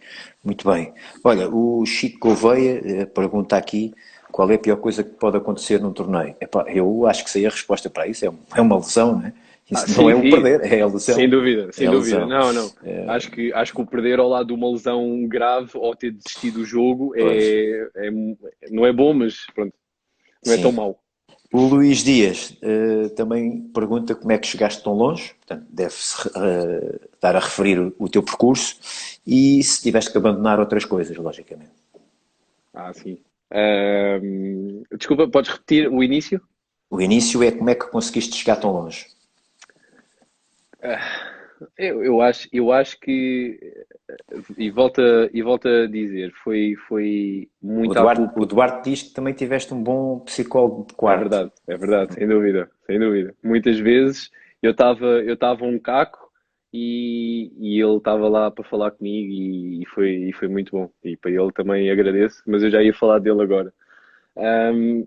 muito bem. Olha, o Chico Gouveia pergunta aqui qual é a pior coisa que pode acontecer num torneio. Epá, eu acho que sei a resposta para isso. É uma lesão, né? Isso não Sim, é o sim, perder, é a sem lesão. dúvida, É sem a dúvida. lesão. Não, não. Acho que o perder ao lado de uma lesão grave ou ter desistido do jogo Pois, não é bom, mas pronto, não é tão sim. mau. O Luís Dias também pergunta como é que chegaste tão longe. Portanto, deve-se dar a referir o teu percurso e se tiveste que abandonar outras coisas, logicamente. Ah, sim. Desculpa, podes repetir o início? O início é como é que conseguiste chegar tão longe. Eu acho que, e volta a dizer, foi muito à O culpa. Duarte diz que também tiveste um bom psicólogo de quarto. É verdade, sem dúvida, sem dúvida. Muitas vezes eu estava um caco e ele estava lá para falar comigo e foi muito bom. E para ele também agradeço, mas eu já ia falar dele agora. Ahm,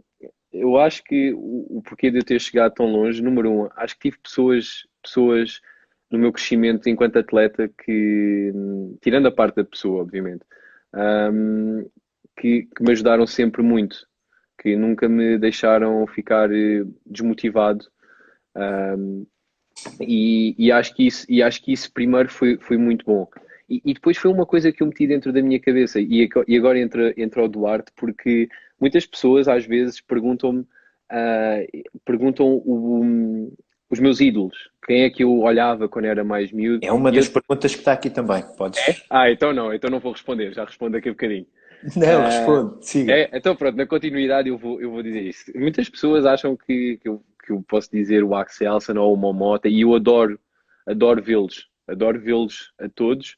eu acho que o porquê de eu ter chegado tão longe, número um, acho que tive pessoas no meu crescimento enquanto atleta que, tirando a parte da pessoa, obviamente, ahm, que me ajudaram sempre muito, que nunca me deixaram ficar desmotivado. Ahm, e acho que isso primeiro foi muito bom. E depois foi uma coisa que eu meti dentro da minha cabeça, e agora entra o Duarte, porque muitas pessoas às vezes ah, perguntam os meus ídolos, quem é que eu olhava quando era mais miúdo, É uma e eu, das perguntas que está aqui também. Podes. então não vou responder, já respondo daqui a bocadinho. Não, Ah, responde, siga. então pronto, na continuidade eu vou dizer isso. Muitas pessoas acham que eu posso dizer o Axelsen ou o Momota e eu adoro vê-los a todos.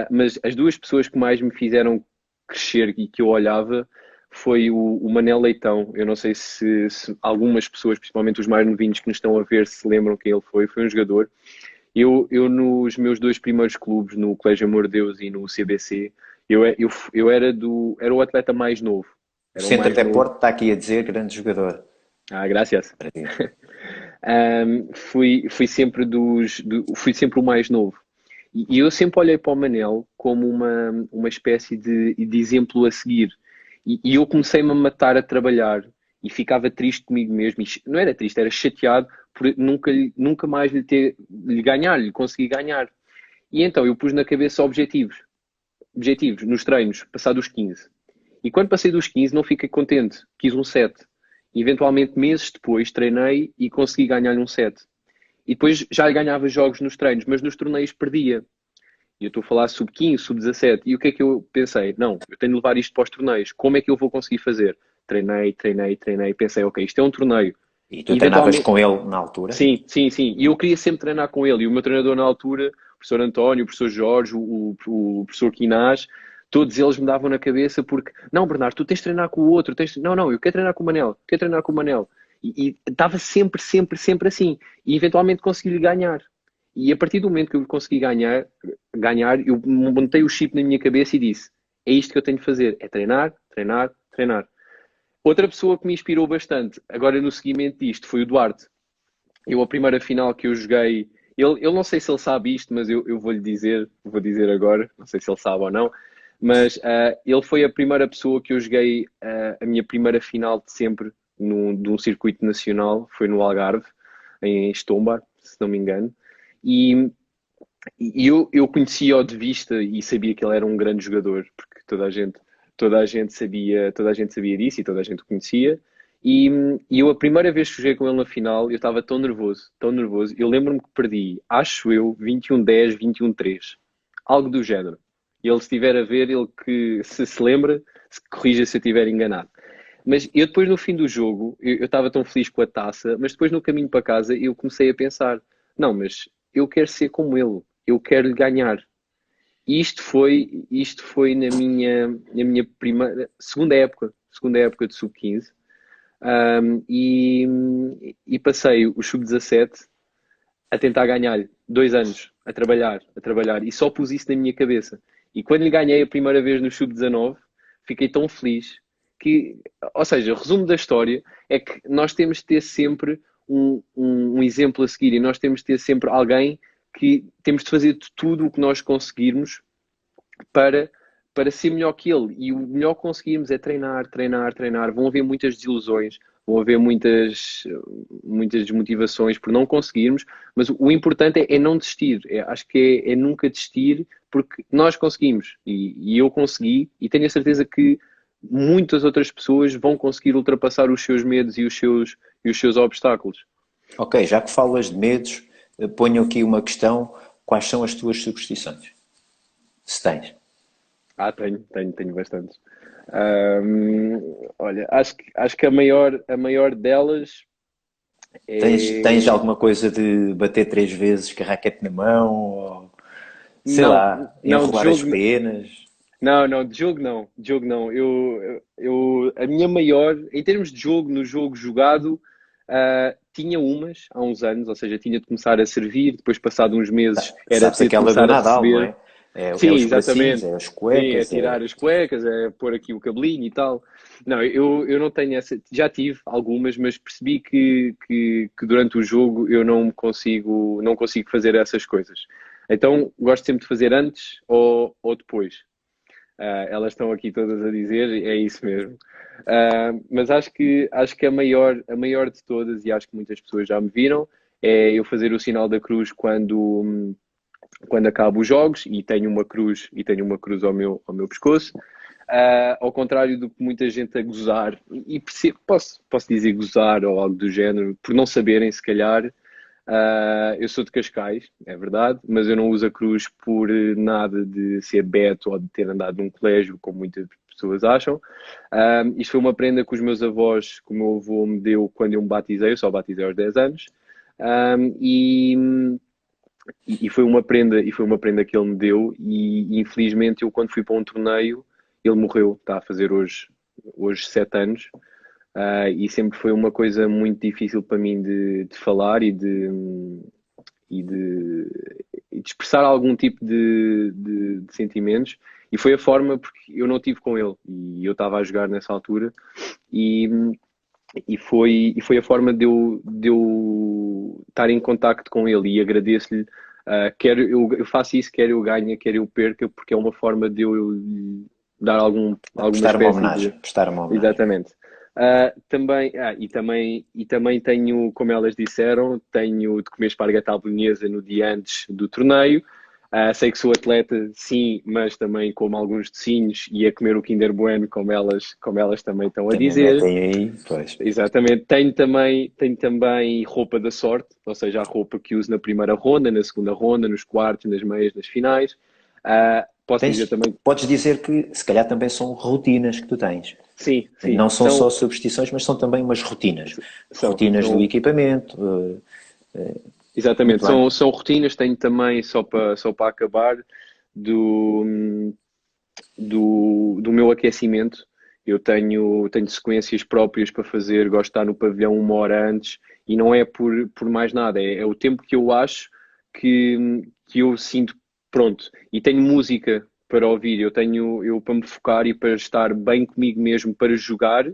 Mas as duas pessoas que mais me fizeram crescer e que eu olhava foi o Manel Leitão. Eu não sei se algumas pessoas, principalmente os mais novinhos que nos estão a ver, se lembram quem ele foi um jogador. Eu nos meus dois primeiros clubes, no Colégio Amor de Deus e no CBC, eu era o atleta mais novo. O Era o Centro mais até novo. Porto está aqui a dizer grande jogador. Graças. Para ti. Fui sempre o mais novo. E eu sempre olhei para o Manel como uma espécie de exemplo a seguir. E eu comecei-me a matar a trabalhar e ficava triste comigo mesmo. E não era triste, era chateado por nunca mais lhe ganhar, lhe conseguir ganhar. E então eu pus na cabeça objetivos nos treinos, passar dos 15. E quando passei dos 15 não fiquei contente, quis um 7. E eventualmente meses depois treinei e consegui ganhar-lhe um 7. E depois já ganhava jogos nos treinos, mas nos torneios perdia. E eu estou a falar sub-15, sub-17. E o que é que eu pensei? Não, eu tenho de levar isto para os torneios. Como é que eu vou conseguir fazer? Treinei, treinei, treinei. Pensei, ok, isto é um torneio. E tu E treinavas eventualmente, com ele na altura? sim, sim, sim. E eu queria sempre treinar com ele. E o meu treinador na altura, o professor António, o professor Jorge, o professor Quinás, todos eles me davam na cabeça porque, não, Bernardo, tu tens de treinar com o outro. Não, não, eu quero treinar com o Manel. Quero treinar com o Manel. E estava sempre, sempre, sempre assim. E eventualmente consegui-lhe ganhar. E a partir do momento que eu consegui ganhar, eu montei o chip na minha cabeça e disse: é isto que eu tenho de fazer, é treinar, treinar, treinar. Outra pessoa que me inspirou bastante, agora no seguimento disto, foi o Duarte. A primeira final que eu joguei, ele não sei se ele sabe isto, mas eu vou dizer agora, não sei se ele sabe ou não, Mas ele foi a primeira pessoa que eu joguei a minha primeira final de sempre de um circuito nacional, foi no Algarve, em Estombar, se não me engano. E, e eu conhecia-o de vista e sabia que ele era um grande jogador, porque toda a gente sabia disso e toda a gente o conhecia. E, e eu, a primeira vez que joguei com ele na final, eu estava tão nervoso, tão nervoso. Eu lembro-me que perdi, acho eu, 21-10, 21-3, algo do género. E ele, se estiver a ver, ele que se lembra, se corrija se eu estiver enganado. Mas eu depois, no fim do jogo, eu estava tão feliz com a taça, mas depois no caminho para casa eu comecei a pensar, não, mas eu quero ser como ele, eu quero lhe ganhar. E isto foi na minha primeira, segunda época de sub-15, e passei o sub-17 a tentar ganhar-lhe 2 anos, a trabalhar, e só pus isso na minha cabeça. E quando lhe ganhei a primeira vez no sub-19, fiquei tão feliz que, ou seja, o resumo da história é que nós temos de ter sempre um exemplo a seguir e nós temos de ter sempre alguém que temos de fazer de tudo o que nós conseguirmos para, para ser melhor que ele. E o melhor que conseguirmos é treinar, treinar, treinar. Vão haver muitas desilusões, vão haver muitas desmotivações por não conseguirmos, mas o importante é não desistir. Acho que é nunca desistir, porque nós conseguimos e eu consegui, e tenho a certeza que muitas outras pessoas vão conseguir ultrapassar os seus medos e os seus obstáculos. Ok, já que falas de medos, ponho aqui uma questão: quais são as tuas superstições? Se tens. Tenho bastantes. Olha, acho que a maior delas Tens é. alguma coisa de bater 3 vezes com a raquete na mão? Ou, sei Não, lá, não, de enrolar as jogo. penas? Não, de jogo não. De jogo não. A minha maior, em termos de jogo, no jogo jogado, tinha umas há uns anos, ou seja, tinha de começar a servir, depois, passado uns meses, era Sabes ter de aquela do começar a Nadal, não receber. é? É Sim, os bracinhos, exatamente. é as Sim, é cuecas, tirar é. as cuecas, é pôr aqui o cabelinho e tal. Não, eu não tenho essa. Já tive algumas, mas percebi que durante o jogo eu não consigo fazer essas coisas. Então gosto sempre de fazer antes ou depois. Elas estão aqui todas a dizer, é isso mesmo. Mas acho que a maior de todas, e acho que muitas pessoas já me viram, é eu fazer o sinal da cruz quando acabo os jogos e tenho uma cruz ao meu pescoço. Ao contrário do que muita gente a gozar, e posso dizer gozar ou algo do género, por não saberem, se calhar. Eu sou de Cascais, é verdade, mas eu não uso a cruz por nada de ser beto ou de ter andado num colégio, como muitas pessoas acham. Isto foi uma prenda que os meus avós, que o meu avô me deu quando eu me batizei, eu só batizei aos 10 anos. Um, e, e foi uma prenda que ele me deu e infelizmente eu quando fui para um torneio, ele morreu, está a fazer hoje 7 anos. E sempre foi uma coisa muito difícil para mim de falar e de, e de expressar algum tipo de sentimentos. E foi a forma, porque eu não tive com ele e eu estava a jogar nessa altura, e, e foi a forma de eu estar em contacto com ele e agradeço-lhe. Eu faço isso, quer eu ganhe, quer eu perca, porque é uma forma de eu lhe dar alguma Prestar uma espécie homenagem. de. Prestar uma homenagem. Exatamente. E também tenho, como elas disseram, tenho de comer esparguete à bolonhesa no dia antes do torneio. Sei que sou atleta, sim, mas também como alguns docinhos e a comer o Kinder Bueno, como elas também estão a Também dizer. metem aí, pois. Exatamente. Tenho também roupa da sorte, ou seja, a roupa que uso na primeira ronda, na segunda ronda, nos quartos, nas meias, nas finais. Posso dizer também, Podes dizer que se calhar também são rotinas que tu tens. sim, sim, Não são só superstições, mas são também umas rotinas. Rotinas do são, equipamento. exatamente, Muito bem. são rotinas. Tenho também, só para acabar, do, do meu aquecimento. Eu tenho sequências próprias para fazer, gosto de estar no pavilhão 1 hora antes e não é por mais nada, é o tempo que eu acho que eu sinto pronto. E tenho música para ouvir, eu para me focar e para estar bem comigo mesmo para jogar,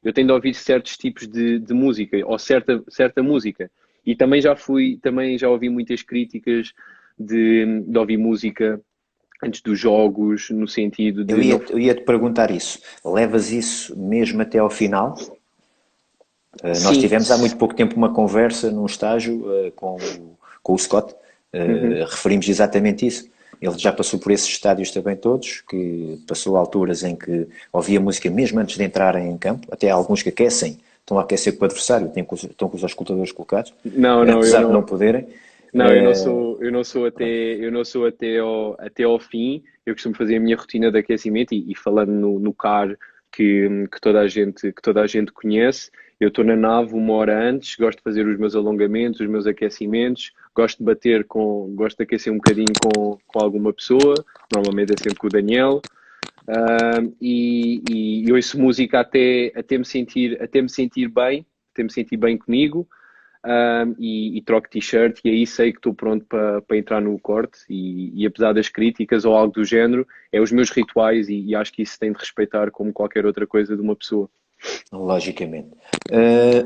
eu tenho de ouvir certos tipos de música ou certa música. E também já ouvi muitas críticas de ouvir música antes dos jogos, no sentido Eu de ia, não. eu ia te perguntar isso. Levas isso mesmo até ao final? Nós Sim. tivemos há muito pouco tempo uma conversa num estágio com o Scott, Uhum. referimos exatamente isso. Ele já passou por esses estádios também todos, que passou alturas em que ouvia música mesmo antes de entrarem em campo, até há alguns que aquecem, estão a aquecer com o adversário, estão com os auscultadores colocados, Não, não, eu apesar de não não. poderem. Não, eu não sou até ao fim. Eu costumo fazer a minha rotina de aquecimento e falando no CAR que toda a gente conhece. Eu estou na nave 1 hora antes, gosto de fazer os meus alongamentos, os meus aquecimentos, gosto de aquecer um bocadinho com alguma pessoa, normalmente é sempre com o Daniel. E ouço música até me sentir bem comigo. E troco t-shirt e aí sei que estou pronto para entrar no corte e apesar das críticas ou algo do género, é os meus rituais e acho que isso tem de respeitar como qualquer outra coisa de uma pessoa. Logicamente.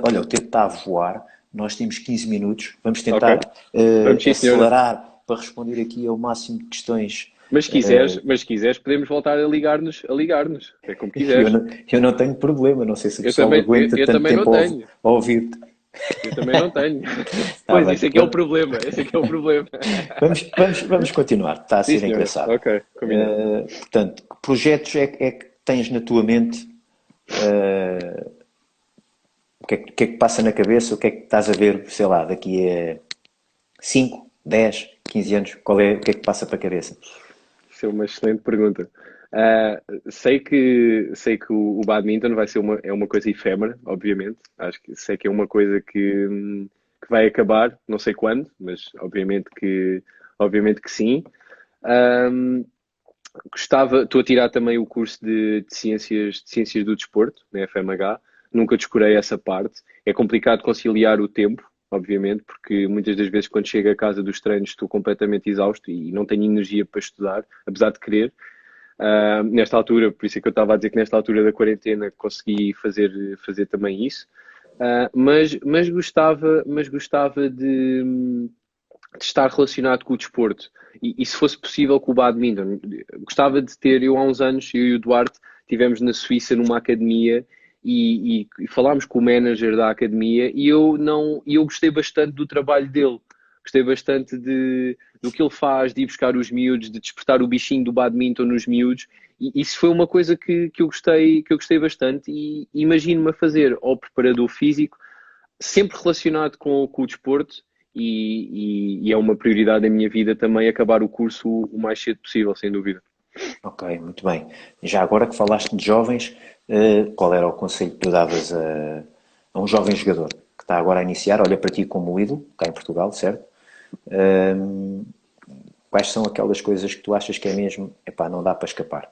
Olha, o tempo está a voar, nós temos 15 minutos, vamos Ok? tentar Vamos sim, senhora. acelerar para responder aqui ao máximo de questões. Mas se quiseres, mas se quiseres podemos voltar a ligar-nos. É como Eu quiseres. não, eu não tenho problema, não sei se o Eu pessoal também, eu, aguenta eu tanto também não tempo tenho. a ouvir-te. Eu também não tenho. Está Pois, bem. esse é que é o problema. Esse é que é o problema. Vamos continuar, está a Sim, ser senhora. engraçado. Ok, combinado. Portanto, que projetos é que tens na tua mente? O que é que passa na cabeça? O que é que estás a ver, sei lá, daqui a 5, 10, 15 anos? O que é que passa para a cabeça? Isso é uma excelente pergunta. Ah, sei que o badminton é uma coisa efêmera, obviamente. Acho que sei que é uma coisa que vai acabar, não sei quando, mas obviamente que sim. Ahm, estou a tirar também o curso de ciências do desporto, na FMH. Nunca descurei essa parte. É complicado conciliar o tempo, obviamente, porque muitas das vezes quando chego a casa dos treinos estou completamente exausto e não tenho energia para estudar, apesar de querer. Nesta altura, por isso é que eu estava a dizer que nesta altura da quarentena consegui fazer também isso. Mas gostava de estar relacionado com o desporto e se fosse possível com o badminton. Gostava de ter, eu há uns anos, eu e o Duarte estivemos na Suíça numa academia e falámos com o manager da academia e eu gostei bastante do trabalho dele. Gostei bastante do que ele faz, de ir buscar os miúdos, de despertar o bichinho do badminton nos miúdos. E isso foi uma coisa que eu gostei bastante e imagino-me a fazer ao preparador físico, sempre relacionado com o desporto e é uma prioridade da minha vida também acabar o curso o mais cedo possível, sem dúvida. Ok, muito bem. Já agora que falaste de jovens, qual era o conselho que tu davas a um jovem jogador que está agora a iniciar, olha para ti como ídolo, cá em Portugal, certo? Ahm, Quais são aquelas coisas que tu achas que é mesmo, epá, não dá para escapar?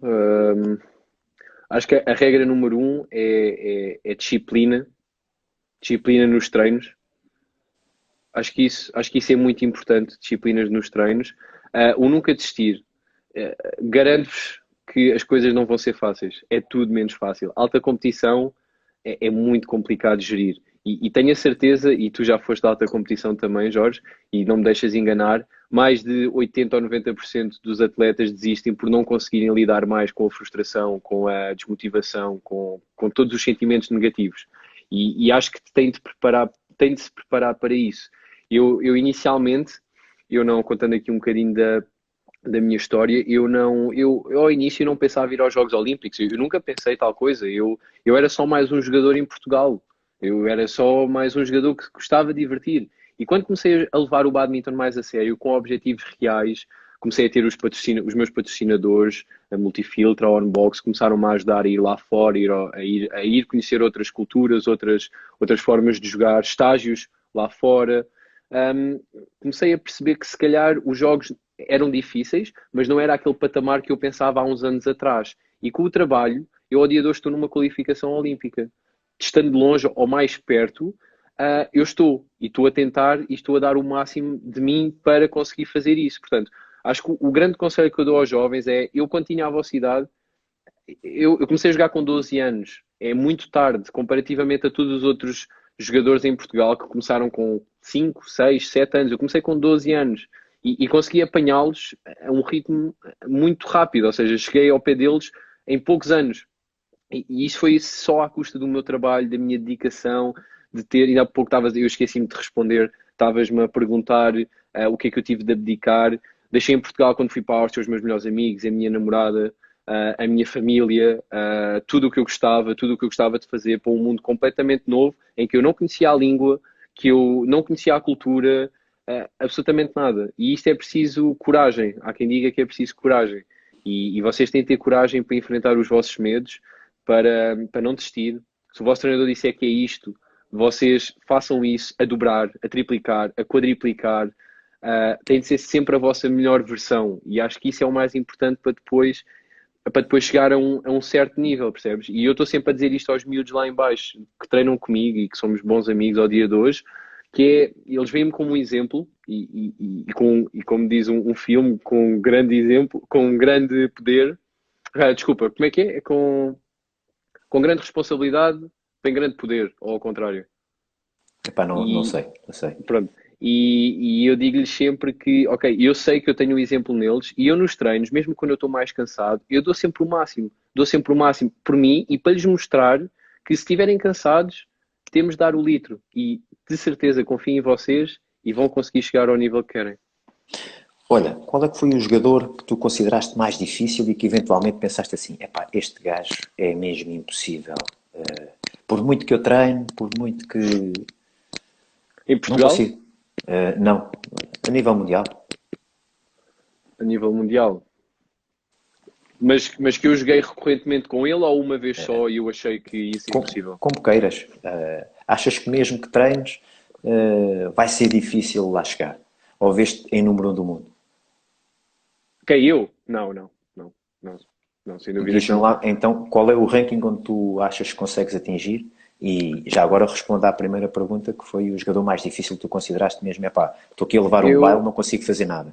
Hum, acho que a regra número um é disciplina, disciplina nos treinos. Acho que isso é muito importante, disciplinas nos treinos. O nunca desistir. Garanto-vos que as coisas não vão ser fáceis. É tudo menos fácil. Alta competição é muito complicado de gerir. E tenho a certeza, e tu já foste da alta competição também, Jorge, e não me deixas enganar, mais de 80 ou 90% dos atletas desistem por não conseguirem lidar mais com a frustração, com a desmotivação, com todos os sentimentos negativos. E acho que tem de se preparar para isso. Eu inicialmente, eu não, contando aqui um bocadinho da minha história, eu ao início não pensava ir aos Jogos Olímpicos, eu nunca pensei tal coisa, eu era só mais um jogador em Portugal, eu era só mais um jogador que gostava de divertir. E quando comecei a levar o badminton mais a sério, com objetivos reais, comecei a ter os meus patrocinadores, a Multifiltra, a Onbox, começaram-me a ajudar a ir lá fora, a ir conhecer outras culturas, outras formas de jogar, estágios lá fora. Um, Comecei a perceber que se calhar os jogos eram difíceis, mas não era aquele patamar que eu pensava há uns anos atrás. E com o trabalho, eu ao dia de hoje estou numa qualificação olímpica. Estando longe ou mais perto, eu estou. E estou a tentar e estou a dar o máximo de mim para conseguir fazer isso. Portanto, acho que o grande conselho que eu dou aos jovens é, eu quando tinha a vossa idade, eu comecei a jogar com 12 anos. É muito tarde, comparativamente a todos os outros jogadores em Portugal que começaram com 5, 6, 7 anos. Eu comecei com 12 anos. e consegui apanhá-los a um ritmo muito rápido, ou seja, cheguei ao pé deles em poucos anos. E isso foi só à custa do meu trabalho, da minha dedicação, de ter, ainda há pouco eu esqueci-me de responder, estavas-me a perguntar o que é que eu tive de abdicar. Deixei em Portugal quando fui para a Áustria os meus melhores amigos, a minha namorada, a minha família, tudo o que eu gostava, tudo o que eu gostava de fazer para um mundo completamente novo, em que eu não conhecia a língua, que eu não conhecia a cultura, absolutamente nada. E isto é preciso coragem. Há quem diga que é preciso coragem. E vocês têm de ter coragem para enfrentar os vossos medos, para não desistir. Se o vosso treinador disser que é isto, vocês façam isso a dobrar, a triplicar, a quadriplicar. Tem de ser sempre a vossa melhor versão. E acho que isso é o mais importante para depois chegar a um certo nível, percebes? E eu estou sempre a dizer isto aos miúdos lá em baixo, que treinam comigo e que somos bons amigos ao dia de hoje, que é, eles veem-me como um exemplo e como diz um filme, com um grande exemplo, com um grande poder. Desculpa, como é que é? É com grande responsabilidade vem grande poder, ou ao contrário. Epá, não, não E sei, não sei. pronto. E eu digo-lhes sempre que, ok, eu sei que eu tenho um exemplo neles e eu nos treinos, mesmo quando eu estou mais cansado, eu dou sempre o máximo. Dou sempre o máximo por mim e para lhes mostrar que se estiverem cansados, temos de dar o litro. E de certeza confio em vocês e vão conseguir chegar ao nível que querem. Olha, qual é que foi o jogador que tu consideraste mais difícil e que eventualmente pensaste assim, epá, este gajo é mesmo impossível. Por muito que eu treino, por muito que... Em Não Portugal, consigo. Não, a nível mundial. a nível mundial. Mas que eu joguei recorrentemente com ele ou uma vez só e eu achei que ia ser impossível. Como queiras. Achas que mesmo que treines, vai ser difícil lá chegar? Ou veste em número um do mundo? Quem eu? Não, não, não, não, não, sem dúvida que Diz-me não. lá, então, qual é o ranking onde tu achas que consegues atingir? E já agora responda à primeira pergunta, que foi o jogador mais difícil que tu consideraste mesmo. É pá, estou aqui a levar um baile, Eu, não consigo fazer nada.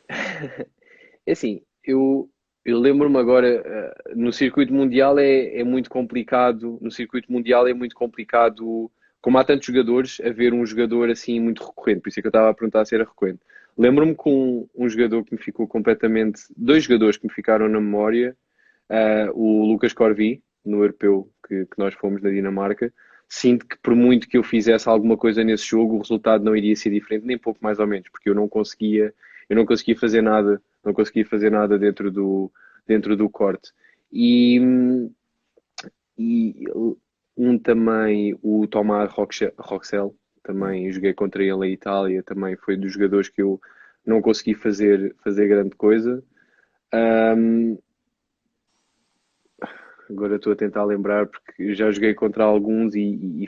é assim, eu lembro-me agora, no circuito mundial é muito complicado, no circuito mundial é muito complicado, como há tantos jogadores, haver um jogador assim muito recorrente, por isso é que eu estava a perguntar se era recorrente. Lembro-me com um jogador que me ficou completamente, dois jogadores que me ficaram na memória, o Lucas Corvi, no europeu que nós fomos na Dinamarca. Sinto que por muito que eu fizesse alguma coisa nesse jogo, o resultado não iria ser diferente, nem pouco mais ou menos, porque eu não conseguia fazer nada, não conseguia fazer nada dentro do corte. E, e também, o Tomás Roxel, também joguei contra ele em Itália, também foi dos jogadores que eu não consegui fazer grande coisa. Um, Agora estou a tentar lembrar porque já joguei contra alguns e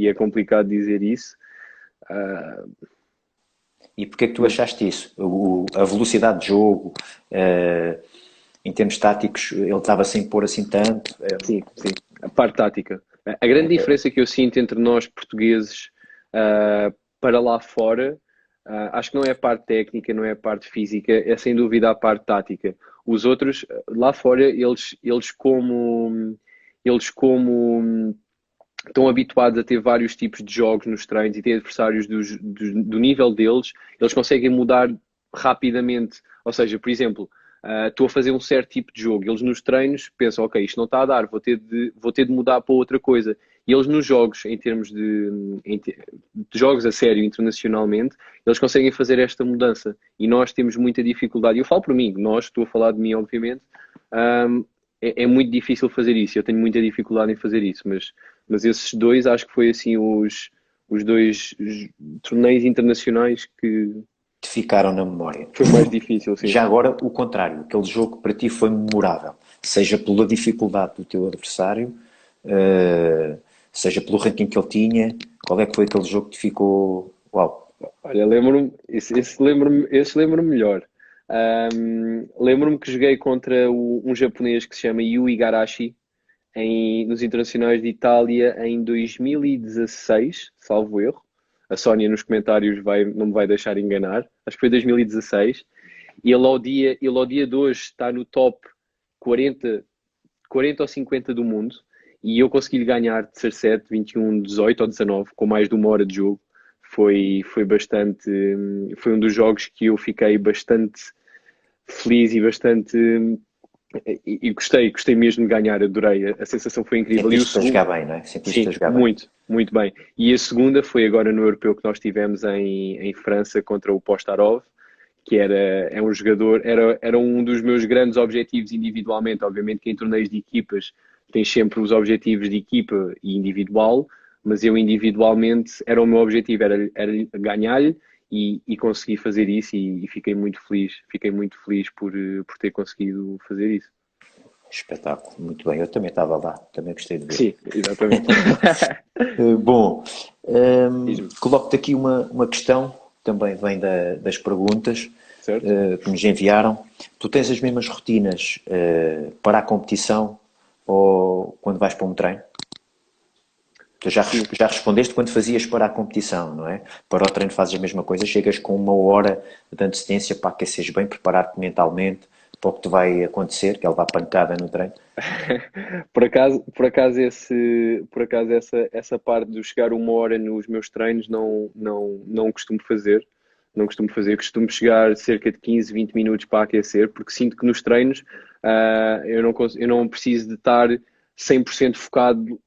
é complicado dizer isso. Uh, E porquê é que tu mas achaste isso? A velocidade de jogo, em termos táticos, ele estava sem pôr assim tanto. sim, sim, a parte tática. A grande diferença que eu sinto entre nós portugueses para lá fora, acho que não é a parte técnica, não é a parte física, é sem dúvida a parte tática. Os outros, lá fora, eles como estão habituados a ter vários tipos de jogos nos treinos e ter adversários do nível deles, eles conseguem mudar rapidamente. Ou seja, por exemplo, estou a fazer um certo tipo de jogo, eles nos treinos pensam, ok, isto não está a dar, vou ter de mudar para outra coisa. E eles nos jogos, em termos de jogos a sério internacionalmente, eles conseguem fazer esta mudança. E nós temos muita dificuldade. Eu falo por mim, nós, estou a falar de mim, obviamente, é muito difícil fazer isso. Eu tenho muita dificuldade em fazer isso, mas esses dois acho que foi assim os dois torneios internacionais que Te ficaram na memória. foi mais difícil, sim. Já agora, o contrário, aquele jogo que para ti foi memorável, seja pela dificuldade do teu adversário, seja pelo ranking que ele tinha, qual é que foi aquele jogo que te ficou. Uau! Olha, lembro-me, esse lembro-me melhor. Lembro-me que joguei contra um japonês que se chama Yu Igarashi nos Internacionais de Itália em 2016, salvo erro. A Sónia nos comentários não me vai deixar enganar. Acho que foi 2016. E ele ao dia de hoje está no top 40, 40 ou 50 do mundo. E eu consegui-lhe ganhar de 17, 21, 18 ou 19, com mais de uma hora de jogo. foi bastante, foi um dos jogos que eu fiquei bastante feliz e bastante, e gostei mesmo de ganhar, adorei, a sensação foi incrível. E o Sentiste-te a segundo, jogar bem, não é? Sentiste-te a sim, jogar bem. muito bem. E a segunda foi agora no europeu que nós tivemos em França contra o Postarov, que é um jogador, era um dos meus grandes objetivos individualmente. Obviamente que em torneios de equipas tens sempre os objetivos de equipa e individual, mas eu individualmente era o meu objetivo, era ganhar-lhe e consegui fazer isso e fiquei muito feliz por ter conseguido fazer isso. Espetáculo, muito bem. Eu também estava lá, também gostei de ver. Sim, exatamente. Bom, Diz-me, coloco-te aqui uma questão, também vem das perguntas certo? que nos enviaram. Tu tens as mesmas rotinas para a competição ou quando vais para um treino? Tu Sim. já respondeste quando fazias para a competição, não é? Para o treino fazes a mesma coisa, chegas com uma hora de antecedência para aqueceres bem, preparar-te mentalmente para o que te vai acontecer, que é levar pancada no treino. Por acaso essa parte de chegar uma hora nos meus treinos não costumo fazer. Não costumo fazer, costumo chegar cerca de 15, 20 minutos para aquecer, porque sinto que nos treinos eu não preciso de estar 100% focado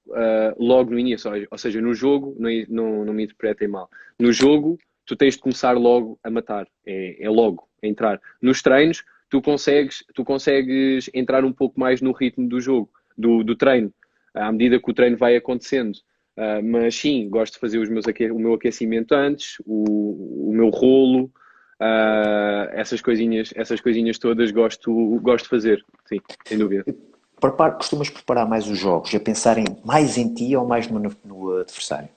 logo no início. Ou seja, no jogo, não me interpretem mal. No jogo, tu tens de começar logo a matar. É logo, a entrar. Nos treinos, tu consegues entrar um pouco mais no ritmo do jogo, do treino, à medida que o treino vai acontecendo. Mas sim, gosto de fazer o meu aquecimento antes, o meu rolo, essas coisinhas todas gosto de fazer, sim, sem dúvida. Costumas preparar mais os jogos a pensarem mais em ti ou mais no adversário?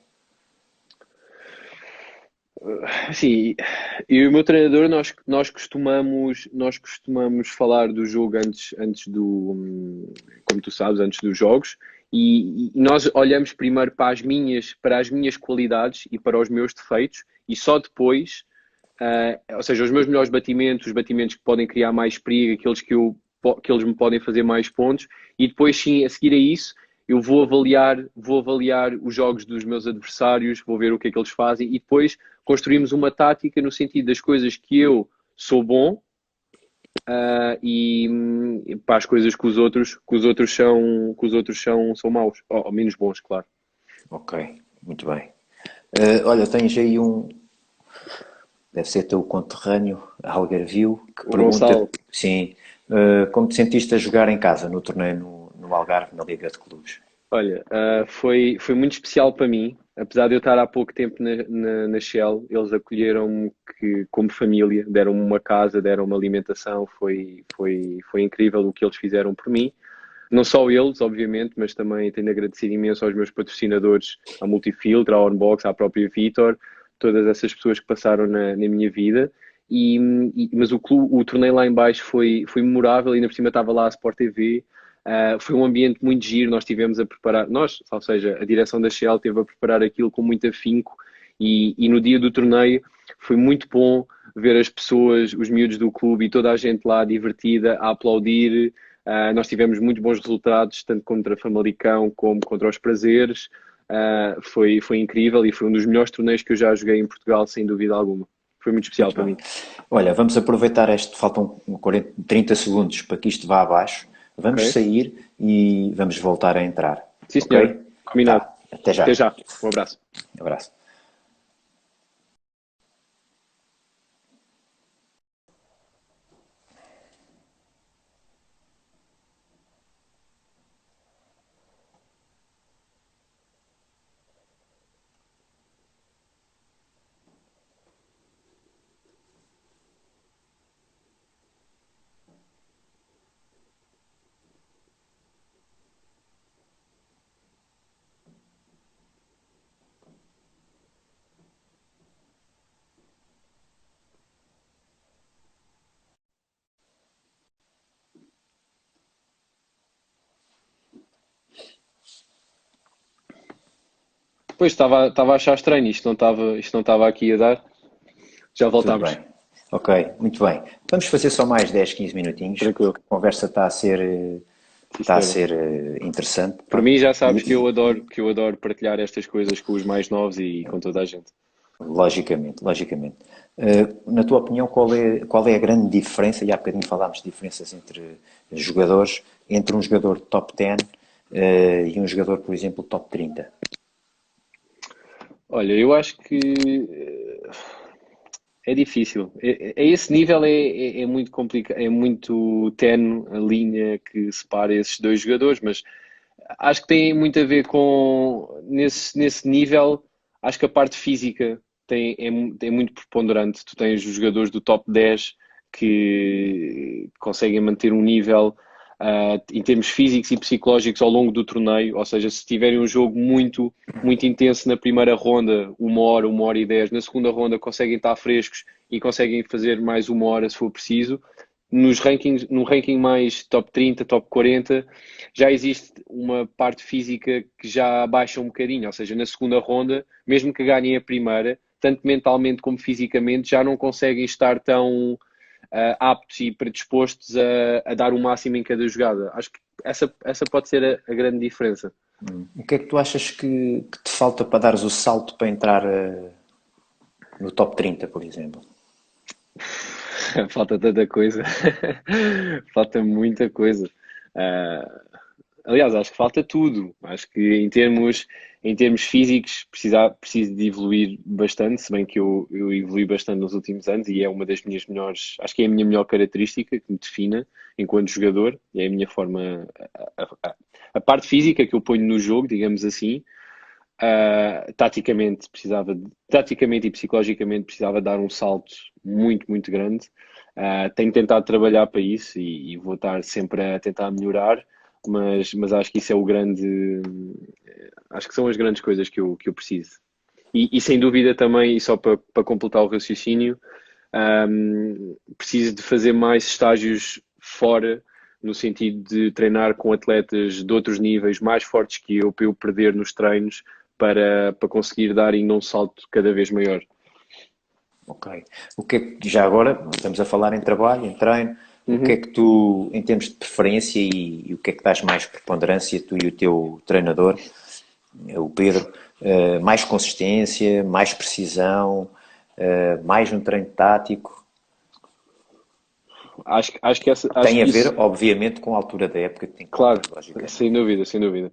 Sim, e o meu treinador, nós costumamos falar do jogo antes como tu sabes, antes dos jogos, e nós olhamos primeiro para as minhas qualidades e para os meus defeitos, e só depois, ou seja, os meus melhores batimentos, os batimentos que podem criar mais perigo, aqueles que eles me podem fazer mais pontos, e depois sim, a seguir a isso, eu vou avaliar os jogos dos meus adversários, vou ver o que é que eles fazem, e depois construímos uma tática no sentido das coisas que eu sou bom e para as coisas que os outros são maus, ou menos bons, claro. Ok, muito bem. Olha, tens aí deve ser teu conterrâneo, Algarvio, que O pergunta, Gonçalo, sim, como te sentiste a jogar em casa no torneio no Algarve, na Liga de Clubes? olha, foi muito especial para mim, apesar de eu estar há pouco tempo na Shell, eles acolheram-me como família, deram-me uma casa, deram-me alimentação, foi incrível o que eles fizeram por mim. Não só eles, obviamente, mas também tenho de agradecer imenso aos meus patrocinadores, à Multifiltra, à Onbox, à própria Vitor, todas essas pessoas que passaram na minha vida. Mas o torneio lá em baixo foi memorável, ainda por cima estava lá a Sport TV. Foi um ambiente muito giro, nós tivemos a preparar, ou seja, a direção da Shell teve a preparar aquilo com muito afinco e no dia do torneio foi muito bom ver as pessoas, os miúdos do clube e toda a gente lá divertida a aplaudir. Nós tivemos muito bons resultados, tanto contra Famalicão como contra os Prazeres. Foi incrível e foi um dos melhores torneios que eu já joguei em Portugal, sem dúvida alguma. Foi muito especial Muito para bem. mim. Olha, vamos aproveitar faltam 40, 30 segundos para que isto vá abaixo. Ok? Vamos sair e vamos voltar a entrar. Sim, senhor. Ok? Combinado. Tá, até Até já. já. Um abraço. Abraço. Pois estava a achar estranho, isto não estava aqui a dar. Já Tudo voltámos. bem. Ok, muito bem. Vamos fazer só mais 10, 15 minutinhos, Tranquilo. porque a conversa Sim, está a senhora. ser interessante. Para Pronto. mim já sabes que eu adoro partilhar estas coisas com os mais novos e com toda a gente. Logicamente, logicamente. Na tua opinião, qual é a grande diferença, e há bocadinho falámos de diferenças entre jogadores, entre um jogador top 10 e um jogador, por exemplo, top 30? Olha, eu acho que é difícil. A esse nível é muito complicado, é muito tenue a linha que separa esses dois jogadores, mas acho que tem muito a ver com, nesse nível, acho que a parte física é muito preponderante. Tu tens os jogadores do top 10 que conseguem manter um nível em termos físicos e psicológicos ao longo do torneio, ou seja, se tiverem um jogo muito intenso na primeira ronda, 1 hora e 10, na segunda ronda conseguem estar frescos e conseguem fazer mais 1 hora se for preciso. Nos rankings, no ranking mais top 30, top 40, já existe uma parte física que já baixa um bocadinho, ou seja, na segunda ronda, mesmo que ganhem a primeira, tanto mentalmente como fisicamente, já não conseguem estar tão aptos e predispostos a dar o máximo em cada jogada. Acho que essa pode ser a grande diferença. O que é que tu achas que te falta para dares o salto para entrar no top 30, por exemplo? Falta tanta coisa, falta muita coisa. Uh, Aliás, acho que falta tudo. Acho que em termos físicos preciso de evoluir bastante, se bem que eu evolui bastante nos últimos anos e é uma das minhas melhores, acho que é a minha melhor característica que me define enquanto jogador e é a minha forma, a parte física que eu ponho no jogo, digamos assim. Taticamente e psicologicamente precisava dar um salto muito grande. Tenho tentado trabalhar para isso e vou estar sempre a tentar melhorar, mas acho que isso é o grande. Acho que são as grandes coisas que eu preciso. E sem dúvida também, e só para completar o raciocínio, preciso de fazer mais estágios fora, no sentido de treinar com atletas de outros níveis mais fortes que eu, para eu perder nos treinos, para conseguir dar ainda um salto cada vez maior. Ok. O que é que, já agora, estamos a falar em trabalho, em treino, o que é Uhum. que tu, em termos de preferência e o que é que dás mais preponderância, tu e o teu treinador, o Pedro, mais consistência, mais precisão, mais um treino tático? Acho Tem a que ver, isso, obviamente, com a altura da época que te encontras, claro, logicamente. sem dúvida, sem dúvida.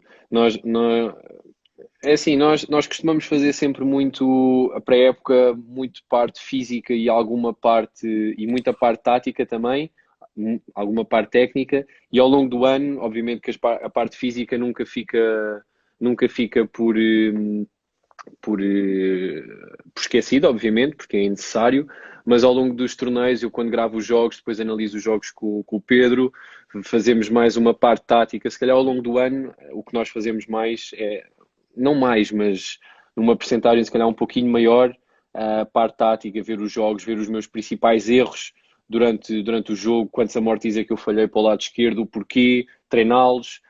É assim, nós costumamos fazer sempre muito, a pré-época, muito parte física e alguma parte, e muita parte tática também, alguma parte técnica, e ao longo do ano, obviamente que a parte física nunca fica por esquecido, obviamente, porque é necessário, mas ao longo dos torneios, eu quando gravo os jogos, depois analiso os jogos com o Pedro, fazemos mais uma parte tática. Se calhar ao longo do ano, o que nós fazemos mais é, não mais, mas numa percentagem se calhar um pouquinho maior, a parte tática, ver os jogos, ver os meus principais erros durante o jogo, quantos amortis é que eu falhei para o lado esquerdo, o porquê, treiná-los,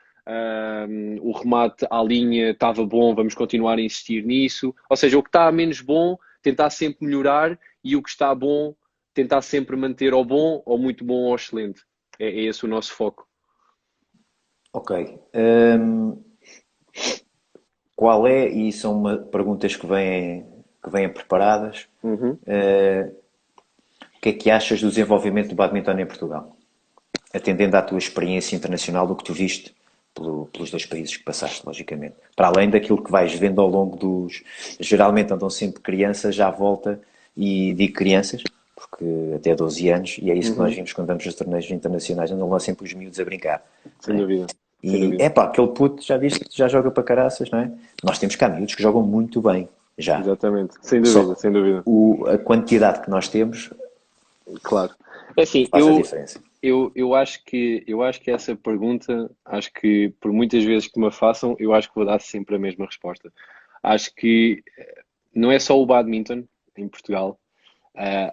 o remate à linha estava bom, vamos continuar a insistir nisso. Ou seja, o que está menos bom, tentar sempre melhorar e o que está bom, tentar sempre manter ao bom, ou muito bom, ou excelente. É esse o nosso foco. Ok. Qual é, e são perguntas que vêm preparadas, Uhum. o que é que achas do desenvolvimento do badminton em Portugal? Atendendo à tua experiência internacional, do que tu viste pelos dois países que passaste, logicamente. Para além daquilo que vais vendo ao longo dos. Geralmente andam sempre crianças à volta, e digo crianças, porque até 12 anos, e é isso que nós Uhum. vimos quando vamos aos torneios internacionais, andam lá sempre os miúdos a brincar. Não Sem é? dúvida. Sem E dúvida. é pá, aquele puto, já viste, já joga para caraças, não é? Nós temos cá miúdos que jogam muito bem, já. Exatamente. Sem Só dúvida, que sem dúvida. a quantidade que nós temos Claro. É assim, faz a diferença. eu acho que essa pergunta, acho que por muitas vezes que me façam, eu acho que vou dar sempre a mesma resposta. Acho que não é só o badminton em Portugal.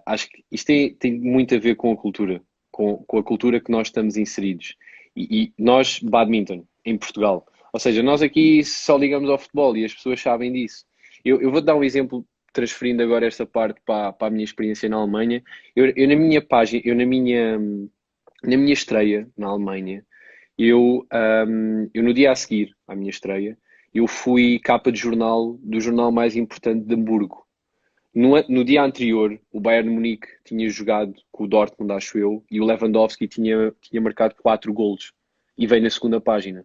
Acho que isto tem muito a ver com a cultura, com a cultura que nós estamos inseridos. E nós, badminton, em Portugal. Ou seja, nós aqui só ligamos ao futebol e as pessoas sabem disso. Eu vou-te dar um exemplo, transferindo agora esta parte para a minha experiência na Alemanha. Eu na minha página, na minha estreia na Alemanha, eu no dia a seguir à minha estreia, eu fui capa de jornal do jornal mais importante de Hamburgo. No dia anterior, o Bayern de Munique tinha jogado com o Dortmund, acho eu, e o Lewandowski tinha marcado 4 golos. E veio na segunda página.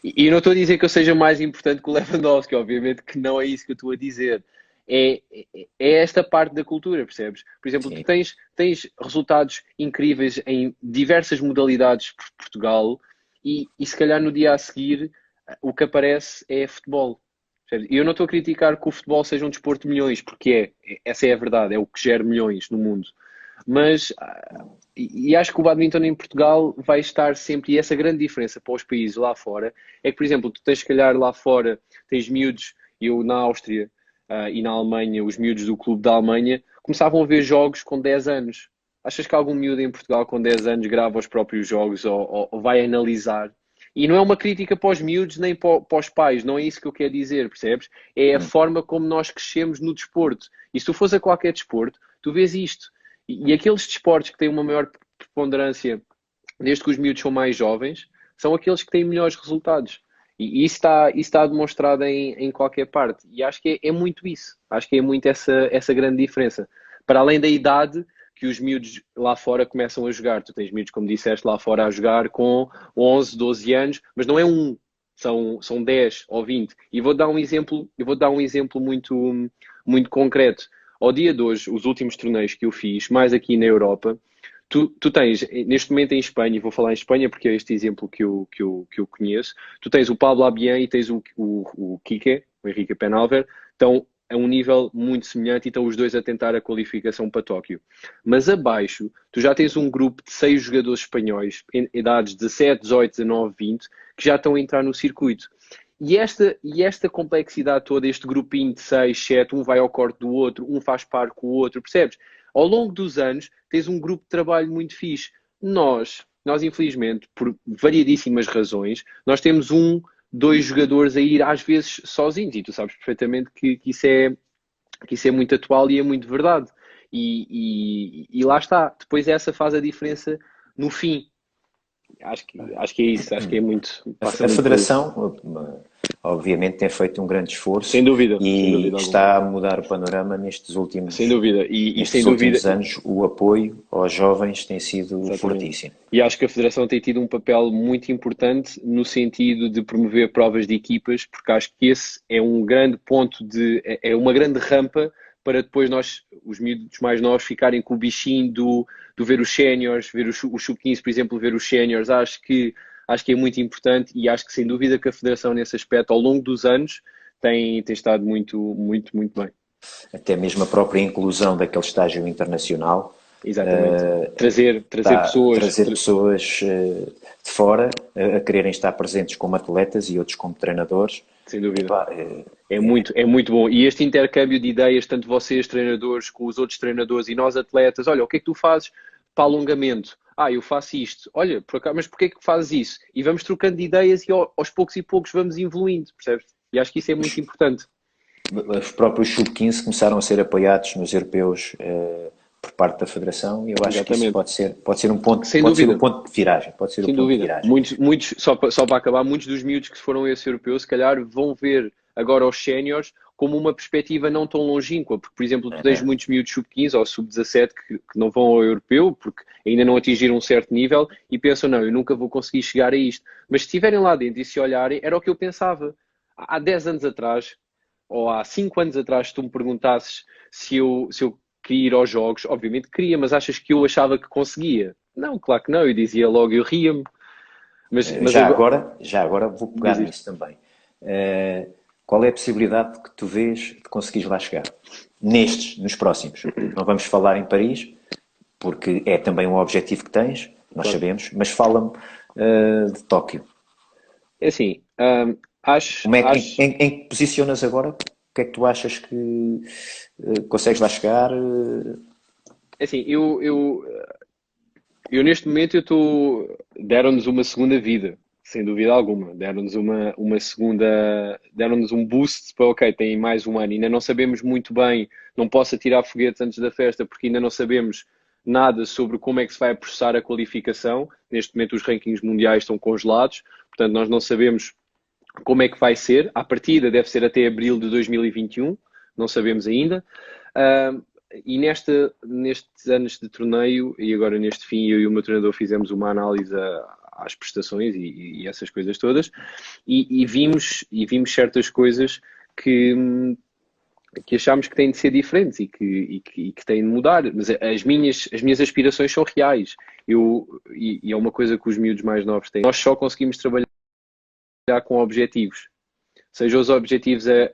E eu não estou a dizer que eu seja mais importante que o Lewandowski, obviamente que não é isso que eu estou a dizer. É esta parte da cultura, percebes? Por exemplo, tu Sim. tens resultados incríveis em diversas modalidades por Portugal e se calhar no dia a seguir o que aparece é futebol. Percebes? E eu não estou a criticar que o futebol seja um desporto de milhões, porque essa é a verdade, é o que gera milhões no mundo. Mas e acho que o badminton em Portugal vai estar sempre, e essa grande diferença para os países lá fora é que, por exemplo, tu tens, se calhar, lá fora, tens miúdos, eu na Áustria e na Alemanha, os miúdos do clube da Alemanha, começavam a ver jogos com 10 anos. Achas que algum miúdo em Portugal com 10 anos grava os próprios jogos ou vai analisar? E não é uma crítica para os miúdos nem para os pais, não é isso que eu quero dizer, percebes? É a Hum. forma como nós crescemos no desporto. E se tu fores a qualquer desporto, tu vês isto. E aqueles desportos que têm uma maior preponderância, desde que os miúdos são mais jovens, são aqueles que têm melhores resultados. E isso está demonstrado em qualquer parte. E acho que é muito isso. Acho que é muito essa grande diferença. Para além da idade que os miúdos lá fora começam a jogar. Tu tens miúdos, como disseste, lá fora a jogar com 11, 12 anos, mas não é um, são 10 ou 20. E vou dar um exemplo muito concreto. Ao dia de hoje, os últimos torneios que eu fiz, mais aqui na Europa, tu tens, neste momento em Espanha, e vou falar em Espanha porque é este exemplo que eu conheço, tu tens o Pablo Abian e tens o Kike, o Henrique Penalver, estão a um nível muito semelhante e estão os dois a tentar a qualificação para Tóquio. Mas abaixo, tu já tens um grupo de 6 jogadores espanhóis, em idades de 17, 18, 19, 20, que já estão a entrar no circuito. E esta complexidade toda, este grupinho de 6, 7, um vai ao corte do outro, um faz par com o outro, percebes? Ao longo dos anos, tens um grupo de trabalho muito fixe. Nós infelizmente, por variedíssimas razões, nós temos dois jogadores a ir às vezes sozinhos, e tu sabes perfeitamente que isso é muito atual e é muito verdade. E lá está. Depois essa faz a diferença no fim. Acho que é isso, acho que é muito, passa A muito por isso. Federação, obviamente, tem feito um grande Sem esforço dúvida, sem e dúvida alguma. está a mudar o panorama Sem dúvida. E sem nestes dúvida, últimos anos. O apoio aos jovens tem sido exatamente. fortíssimo. E acho que a Federação tem tido um papel muito importante no sentido de promover provas de equipas, porque acho que esse é um grande ponto é uma grande rampa para depois nós, os miúdos mais novos, ficarem com o bichinho do ver os séniores, ver o sub-15, por exemplo, ver os séniores. Acho que é muito importante e acho que sem dúvida que a Federação nesse aspecto, ao longo dos anos, tem estado muito, muito, muito bem. Até mesmo a própria inclusão daquele estágio internacional, Exatamente. Trazer está a pessoas, trazer pessoas de fora a quererem estar presentes como atletas e outros como treinadores. sem dúvida. Epá, É muito bom. E este intercâmbio de ideias, tanto vocês, treinadores, com os outros treinadores e nós, atletas, olha, o que é que tu fazes para alongamento? Eu faço isto. Olha, mas porquê é que fazes isso? E vamos trocando de ideias e aos poucos e poucos vamos evoluindo, percebes? E acho que isso é muito importante. os próprios sub-15 começaram a ser apoiados nos europeus por parte da Federação e eu acho que isso Exatamente. pode ser um ponto, Sem pode ser o dúvida. ponto de viragem, pode ser o Sem ponto de dúvida. viragem. Muitos, só para acabar, muitos dos miúdos que foram a esse europeu, se calhar vão ver agora os séniores como uma perspectiva não tão longínqua, porque, por exemplo, tu tens Uhum. muitos miúdos sub-15 ou sub-17 que não vão ao europeu porque ainda não atingiram um certo nível e pensam, não, eu nunca vou conseguir chegar a isto. Mas se estiverem lá dentro e se olharem, era o que eu pensava. Há 10 anos atrás, ou há 5 anos atrás, se tu me perguntasses se eu queria ir aos jogos, obviamente queria, mas achas que eu achava que conseguia? Não, claro que não, eu dizia logo, eu ria-me. Mas agora, Já agora vou pegar diz isto. nisso também. Qual é a possibilidade que tu vês de conseguires lá chegar? Nos próximos. Não vamos falar em Paris, porque é também um objetivo que tens, nós Claro. sabemos, mas fala-me de Tóquio. É assim, acho, Como é, acho, em que posicionas agora? O que é que tu achas que consegues lá chegar? é assim, eu neste momento deram-nos uma segunda vida, sem dúvida alguma. Deram-nos uma segunda, deram-nos um boost para, ok, tem mais um ano. Ainda não sabemos muito bem, não posso atirar foguetes antes da festa, porque ainda não sabemos nada sobre como é que se vai processar a qualificação. Neste momento os rankings mundiais estão congelados, portanto nós não sabemos como é que vai ser. À partida deve ser até abril de 2021, não sabemos ainda. Uh, e nestes anos de torneio, e agora neste fim, eu e o meu treinador fizemos uma análise às prestações e essas coisas todas, e vimos certas coisas que, que achámos que têm de ser diferentes e que têm de mudar. Mas as minhas aspirações são reais. E é uma coisa que os miúdos mais novos têm. Nós só conseguimos trabalhar com objetivos. Seja os objetivos a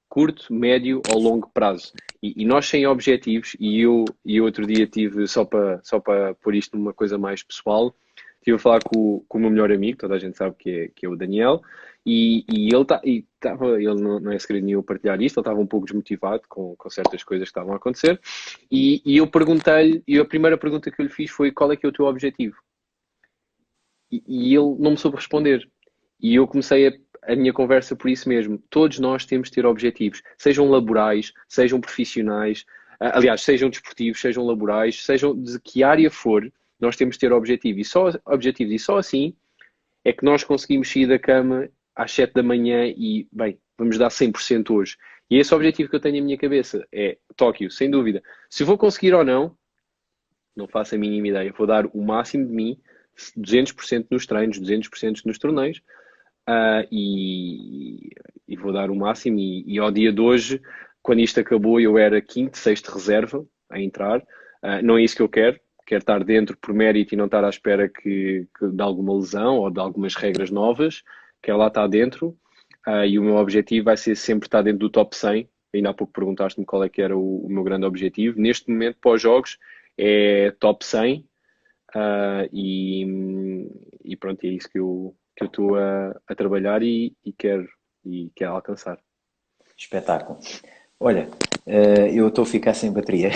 curto, médio ou longo prazo. E nós sem objetivos, e outro dia tive, só para pôr isto numa coisa mais pessoal, estive a falar com o meu melhor amigo, toda a gente sabe que é o Daniel, e ele não é segredo nenhum partilhar isto, ele estava um pouco desmotivado com certas coisas que estavam a acontecer, e eu perguntei-lhe, e a primeira pergunta que eu lhe fiz foi: qual é que é o teu objetivo? E ele não me soube responder. E eu comecei a minha conversa por isso mesmo. Todos nós temos de ter objetivos, sejam laborais, sejam profissionais, aliás, sejam desportivos, sejam laborais, sejam de que área for, nós temos de ter objetivos. E só assim é que nós conseguimos sair da cama às 7 da manhã e, bem, vamos dar 100% hoje. E esse objetivo que eu tenho na minha cabeça é Tóquio, sem dúvida. Se vou conseguir ou não, não faço a mínima ideia. Vou dar o máximo de mim, 200% nos treinos, 200% nos torneios, e vou dar o máximo. E ao dia de hoje, quando isto acabou, eu era quinto, sexto reserva a entrar. Não é isso que eu quero. Quero estar dentro por mérito e não estar à espera de alguma lesão ou de algumas regras novas. Quero lá estar dentro. E o meu objetivo vai ser sempre estar dentro do top 100. Ainda há pouco perguntaste-me qual é que era o meu grande objetivo. Neste momento, pós-jogos, é top 100. E pronto, é isso que eu estou a trabalhar e quero alcançar. Espetáculo. Olha, eu estou a ficar sem bateria.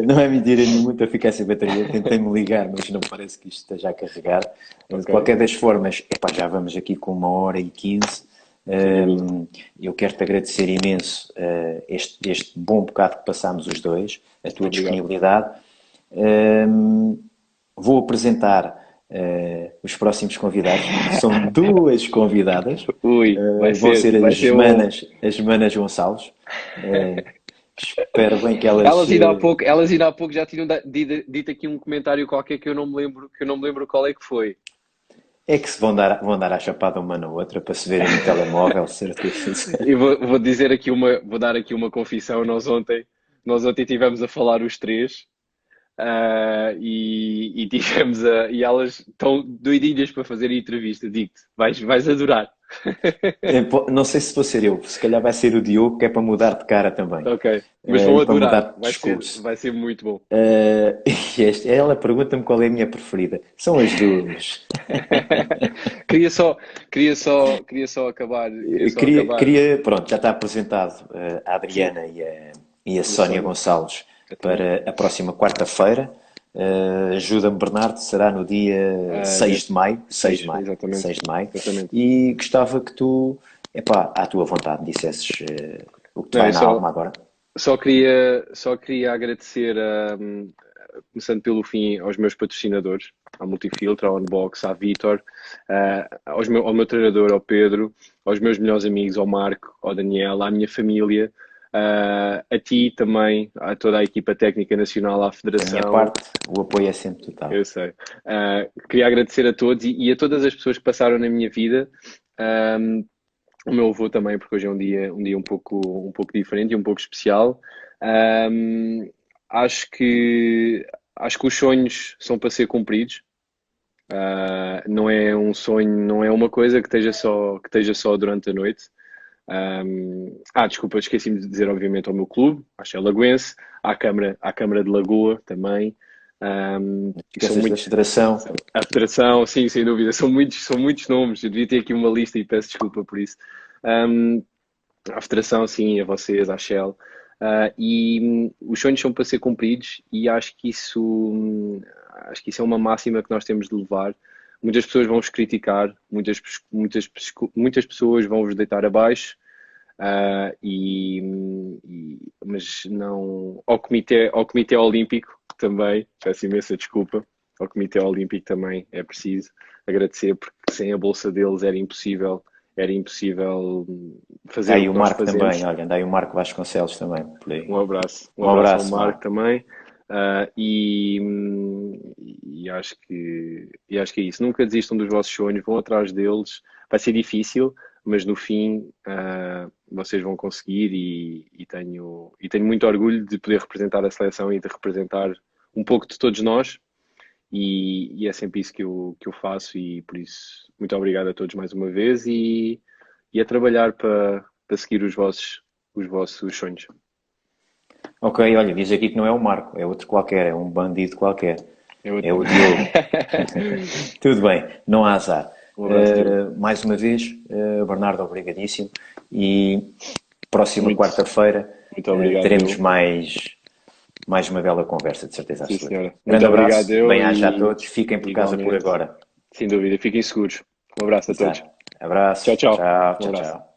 Não é mentira nenhuma, estou a ficar sem bateria. Tentei-me ligar, mas não parece que isto esteja a carregar. De Ok, qualquer das formas, epá, já vamos aqui com 1h15. sem dúvida. Eu quero-te agradecer imenso este bom bocado que passámos os dois, a tua Obrigado. disponibilidade. Vou apresentar os próximos convidados. São duas convidadas. Ui, vai Vão ser, ser vai ser bom. as Manas Gonçalves. Uh, Espero bem que elas. Elas ainda há pouco já tinham dito aqui um comentário qualquer que eu não me lembro qual é que foi. É que se vão dar a chapada uma na outra para se verem no telemóvel, certeza. E vou dar aqui uma confissão. Nós ontem estivemos a falar os três. E elas estão doidinhas para fazer a entrevista. Digo-te, vais adorar. Não sei se vou ser eu, se calhar vai ser o Diogo, que é para mudar de cara também. Ok, mas vão E para mudar adorar. de Vai ser, discurso. vai ser muito bom. Ela pergunta-me qual é a minha preferida. São as duas. Queria só acabar. Queria só acabar. Pronto, já está apresentado a Sim, Adriana e a e a Sónia Sónia, Gonçalves exatamente. para a próxima quarta-feira. Ajuda-me Bernardo, será no dia Dia 6 de maio, 6 de 6, maio, exatamente. 6 de maio, Exatamente. e gostava que tu, epá, à tua vontade, dissesses o que te Não, vai eu na só, alma agora. só queria agradecer, começando pelo fim, aos meus patrocinadores, à Multifiltro, à Unbox, à Vitor, ao meu treinador, ao Pedro, aos meus melhores amigos, ao Marco, ao Daniel, à minha família, a ti também, a toda a equipa técnica nacional, à Da minha Federação. parte, o apoio é sempre total. Eu sei. Queria agradecer a todos e a todas as pessoas que passaram na minha vida. Um, o meu avô também, porque hoje é um dia um pouco diferente e um pouco especial. Um, acho que, acho que os sonhos são para ser cumpridos. Não é um sonho, não é uma coisa que esteja só durante a noite. Desculpa, esqueci-me de dizer, obviamente, ao meu clube, à Shell Lagoense, à Câmara de Lagoa também. Não te E são esqueças da muitos. federação. A Federação, sim, sem dúvida, são muitos nomes. Eu devia ter aqui uma lista e peço desculpa por isso. Um, à Federação, sim, a vocês, à Shell. Os sonhos são para ser cumpridos e acho que isso é uma máxima que nós temos de levar. Muitas pessoas vão vos criticar, muitas pessoas vão vos deitar abaixo, mas não. Ao Comitê Olímpico também, peço imensa desculpa. Ao Comitê Olímpico também é preciso agradecer, porque sem a bolsa deles era impossível era impossível fazer Anda o aí que o nós Marco também, fazemos. olha, anda aí o Marco Vasconcelos também, por aí. Um Um abraço ao abraço, Marco Marco. também. E acho que é isso. Nunca desistam dos vossos sonhos, vão atrás deles. Vai ser difícil, mas no fim vocês vão conseguir e tenho muito orgulho de poder representar a seleção e de representar um pouco de todos nós. E é sempre isso que eu faço e por isso muito obrigado a todos mais uma vez e a trabalhar para seguir os vossos sonhos. Ok, olha, diz aqui que não é o Marco, é outro qualquer, é um bandido qualquer. É outro. É o Diogo. Tudo bem, não há azar. Um abraço, Diogo. Mais uma vez, Bernardo, obrigadíssimo. E próxima Muito, quarta-feira muito obrigado, teremos eu. mais uma bela conversa, de certeza Sim, absoluta. senhora. Muito Grande obrigado, abraço, eu, bem-aja a e todos, fiquem por casa por igualmente. agora. Sem dúvida, fiquem seguros. Um abraço a todos. Exato. Tchau, Abraço, tchau. tchau, Um tchau, abraço. tchau.